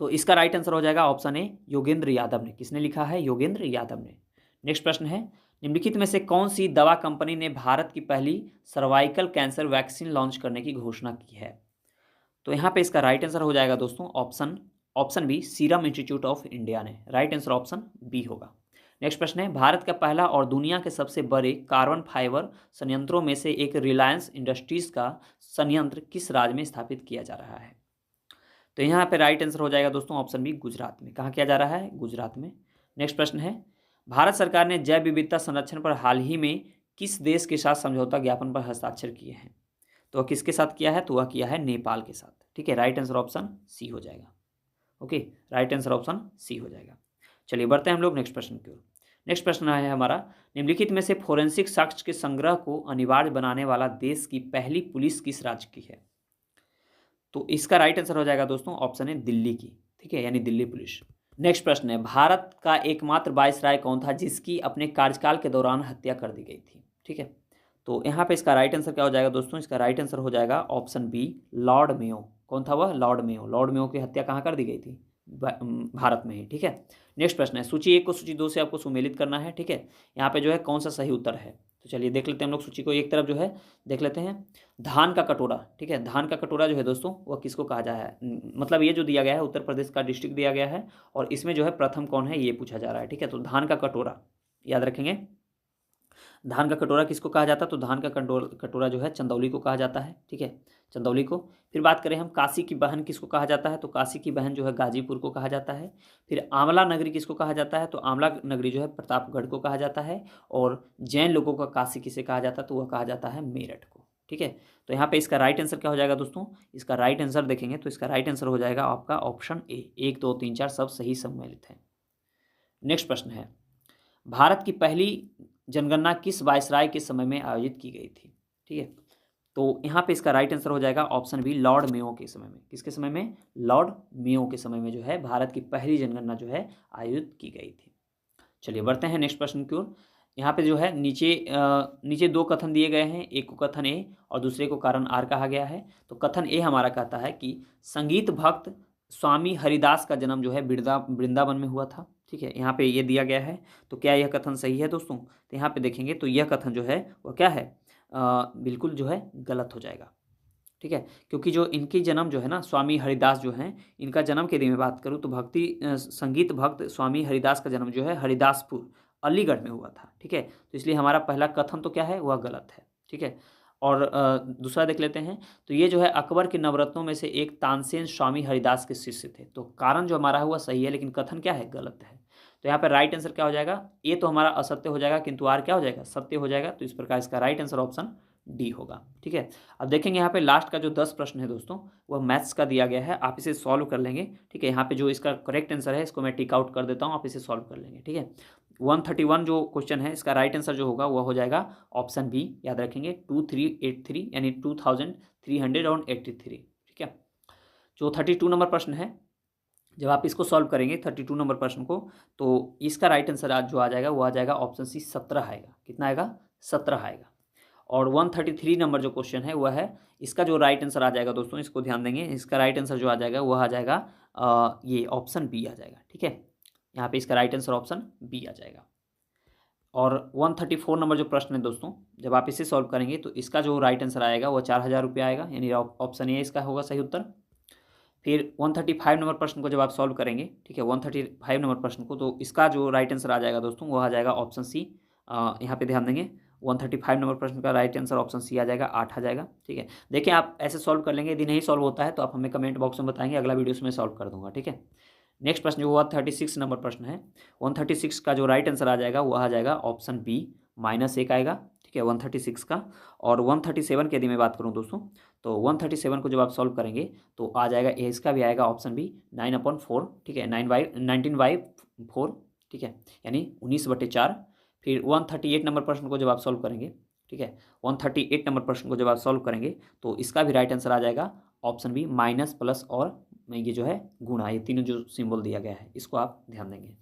तो इसका राइट आंसर हो जाएगा ऑप्शन ए योगेंद्र यादव ने। किसने लिखा है? योगेंद्र यादव ने। नेक्स्ट प्रश्न है निम्नलिखित में से कौन सी दवा कंपनी ने भारत की पहली सर्वाइकल कैंसर वैक्सीन लॉन्च करने की घोषणा की है? तो यहाँ पे इसका राइट आंसर हो जाएगा दोस्तों option B Serum Institute of India ने। राइट आंसर ऑप्शन बी होगा। नेक्स्ट प्रश्न है भारत का पहला और दुनिया के सबसे बड़े कार्बन फाइबर संयंत्रों में से एक रिलायंस इंडस्ट्रीज का संयंत्र किस राज्य में स्थापित किया जा रहा है? तो यहाँ पे राइट आंसर हो जाएगा दोस्तों ऑप्शन बी गुजरात में। कहाँ किया जा रहा है? गुजरात में। नेक्स्ट प्रश्न है भारत सरकार ने जैव विविधता संरक्षण पर हाल ही में किस देश के साथ समझौता ज्ञापन पर हस्ताक्षर किए हैं? तो वह किसके साथ किया है? तो वह किया है नेपाल के साथ। ठीक है, राइट आंसर ऑप्शन सी हो जाएगा। Okay, right answer option C हो जाएगा। चलिए बढ़ते हैं हम लोग नेक्स्ट प्रश्न की ओर। नेक्स्ट प्रश्न है हमारा निम्नलिखित में से फोरेंसिक साक्ष्य के संग्रह को अनिवार्य बनाने वाला देश की पहली पुलिस किस राज्य की है? तो इसका राइट आंसर हो जाएगा दोस्तों ऑप्शन है दिल्ली की। ठीक है, यानी दिल्ली पुलिस। नेक्स्ट प्रश्न है भारत का एकमात्र वायसराय कौन था जिसकी अपने कार्यकाल के दौरान हत्या कर दी गई थी? ठीक है, तो यहाँ पे इसका राइट आंसर क्या हो जाएगा दोस्तों? इसका राइट आंसर हो जाएगा ऑप्शन बी लॉर्ड मेयो। कौन था वह? Lord Mayo. लॉर्ड मेयो की हत्या कहाँ कर दी गई थी? भारत में ही। ठीक है, नेक्स्ट प्रश्न है सूची 1 को सूची 2 से आपको सुमेलित करना है। ठीक है, यहाँ पे जो है कौन सा सही उत्तर है? तो चलिए देख लेते हैं हम लोग सूची को। एक तरफ जो है देख लेते हैं धान का कटोरा। ठीक है, धान का कटोरा जो है दोस्तों वह किसको कहा जाता है? मतलब ये जो दिया गया है उत्तर प्रदेश का डिस्ट्रिक्ट दिया गया है और इसमें जो है प्रथम कौन है ये पूछा जा रहा है। ठीक है, तो धान का कटोरा याद रखेंगे। धान का कटोरा किसको कहा जाता है? तो धान का कटोरा जो है चंदौली को कहा जाता है। ठीक है, चंदौली को। फिर बात करें हम काशी की बहन किसको कहा जाता है? तो काशी की बहन जो है गाजीपुर को कहा जाता है। फिर आंवला नगरी किसको कहा जाता है? तो आंवला नगरी जो है प्रतापगढ़ को कहा जाता है। और जैन लोगों का काशी किसे कहा जाता है? तो वह कहा जाता है मेरठ को। ठीक है, तो यहाँ पे इसका राइट आंसर क्या हो जाएगा दोस्तों? इसका राइट आंसर देखेंगे तो इसका राइट आंसर हो जाएगा आपका ऑप्शन ए। 1 2 3 4 सब सही सम्मिलित है। नेक्स्ट प्रश्न है भारत की पहली जनगणना किस वायसराय के समय में आयोजित की गई थी? ठीक है, तो यहाँ पे इसका राइट आंसर हो जाएगा ऑप्शन बी लॉर्ड मेयो के समय में। किसके समय में? लॉर्ड मेयो के समय में जो है भारत की पहली जनगणना जो है आयोजित की गई थी। चलिए बढ़ते हैं नेक्स्ट प्रश्न की ओर। यहाँ पे जो है नीचे 2 कथन दिए गए हैं। एक को कथन ए और दूसरे को कारण आर कहा गया है। तो कथन ए हमारा कहता है कि संगीत भक्त स्वामी हरिदास का जन्म जो है वृंदावन में हुआ था। ठीक है, यहाँ पे ये दिया गया है। तो क्या यह कथन सही है दोस्तों? तो यहाँ पे देखेंगे तो यह कथन जो है वह क्या है? बिल्कुल जो है गलत हो जाएगा। ठीक है, क्योंकि जो इनकी जन्म जो है ना स्वामी हरिदास जो हैं इनका जन्म के यदि मैं बात करूँ तो संगीत भक्त स्वामी हरिदास का जन्म जो है हरिदासपुर अलीगढ़ में हुआ था। ठीक है, तो इसलिए हमारा पहला कथन तो क्या है? वह गलत है। ठीक है, और दूसरा देख लेते हैं। तो ये जो है अकबर के नवरत्नों में से एक तानसेन स्वामी हरिदास के शिष्य थे। तो कारण जो हमारा हुआ सही है लेकिन कथन क्या है? गलत है। तो यहाँ पर राइट आंसर क्या हो जाएगा? ए तो हमारा असत्य हो जाएगा किंतु आर क्या हो जाएगा? सत्य हो जाएगा। तो इस प्रकार इसका राइट आंसर ऑप्शन डी होगा। ठीक है, अब देखेंगे यहाँ पे लास्ट का जो 10 प्रश्न है दोस्तों वह मैथ्स का दिया गया है। आप इसे सॉल्व कर लेंगे। ठीक है, यहाँ पे जो इसका करेक्ट आंसर है इसको मैं टिक आउट कर देता हूँ, आप इसे सॉल्व कर लेंगे। ठीक है, 131 जो क्वेश्चन है इसका राइट आंसर जो होगा वह हो जाएगा ऑप्शन बी। याद रखेंगे 2383 यानी 2383। ठीक है, जो 32 नंबर प्रश्न है जब आप इसको सॉल्व करेंगे 32 नंबर प्रश्न को तो इसका राइट आंसर आज जो आ जाएगा वो आ जाएगा ऑप्शन सी 17 आएगा। कितना आएगा? 17 आएगा। और 133 नंबर जो क्वेश्चन है वह है इसका जो राइट आंसर आ जाएगा दोस्तों इसको ध्यान देंगे। इसका राइट आंसर जो आ जाएगा वह आ जाएगा ये ऑप्शन बी आ जाएगा। ठीक है, यहाँ पे इसका राइट आंसर ऑप्शन बी आ जाएगा। और 134 नंबर जो प्रश्न है दोस्तों जब आप इसे सॉल्व करेंगे तो इसका जो राइट आंसर आएगा वह 4000 रुपये आएगा, यानी ऑप्शन ए इसका होगा सही उत्तर। फिर 135 नंबर प्रश्न को जब आप सॉल्व करेंगे, ठीक है 135 नंबर प्रश्न को, तो इसका जो राइट आंसर आ जाएगा दोस्तों वो आ जाएगा ऑप्शन सी। यहाँ पे ध्यान देंगे 135 नंबर प्रश्न का राइट आंसर ऑप्शन सी आ जाएगा, 8 आ जाएगा। ठीक है, देखिए आप ऐसे सॉल्व कर लेंगे। यदि नहीं सॉल्व होता है तो आप हमें कमेंट बॉक्स में बताएंगे, अगला वीडियो में सॉल्व कर दूंगा। ठीक है, नेक्स्ट प्रश्न जो 136 नंबर प्रश्न है 136 का जो राइट आंसर आ जाएगा वो आ जाएगा ऑप्शन बी -1 आएगा। ठीक है, 136 का। और 137 की यदि मैं बात करूं दोस्तों तो 137 को जब आप सॉल्व करेंगे तो आ जाएगा ए, इसका भी आएगा ऑप्शन बी 9/4। ठीक है, 19/4। ठीक है, यानी 19/4। फिर 138 नंबर प्रश्न को जब आप सॉल्व करेंगे, ठीक है 138 नंबर प्रश्न को जब आप सॉल्व करेंगे तो इसका भी राइट आंसर आ जाएगा ऑप्शन बी माइनस प्लस और ये जो है गुणा, ये तीनों जो सिंबल दिया गया है इसको आप ध्यान देंगे।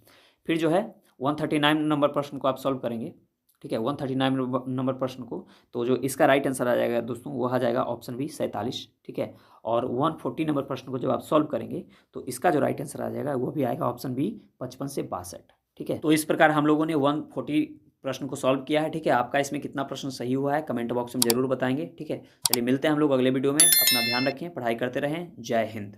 फिर जो है 139 नंबर प्रश्न को आप सॉल्व करेंगे ठीक है, 139 नंबर प्रश्न को। तो जो इसका राइट आंसर आ जाएगा दोस्तों वो आ जाएगा ऑप्शन बी 47। ठीक है, और 140 नंबर प्रश्न को जब आप सॉल्व करेंगे तो इसका जो राइट आंसर आ जाएगा वो भी आएगा ऑप्शन बी 55 से 62। ठीक है, तो इस प्रकार हम लोगों ने 140 प्रश्न को सॉल्व किया है। ठीक है, आपका इसमें कितना प्रश्न सही हुआ है कमेंट बॉक्स में जरूर बताएंगे। ठीक है, चलिए मिलते हैं हम लोग अगले वीडियो में। अपना ध्यान रखें, पढ़ाई करते रहें। जय हिंद।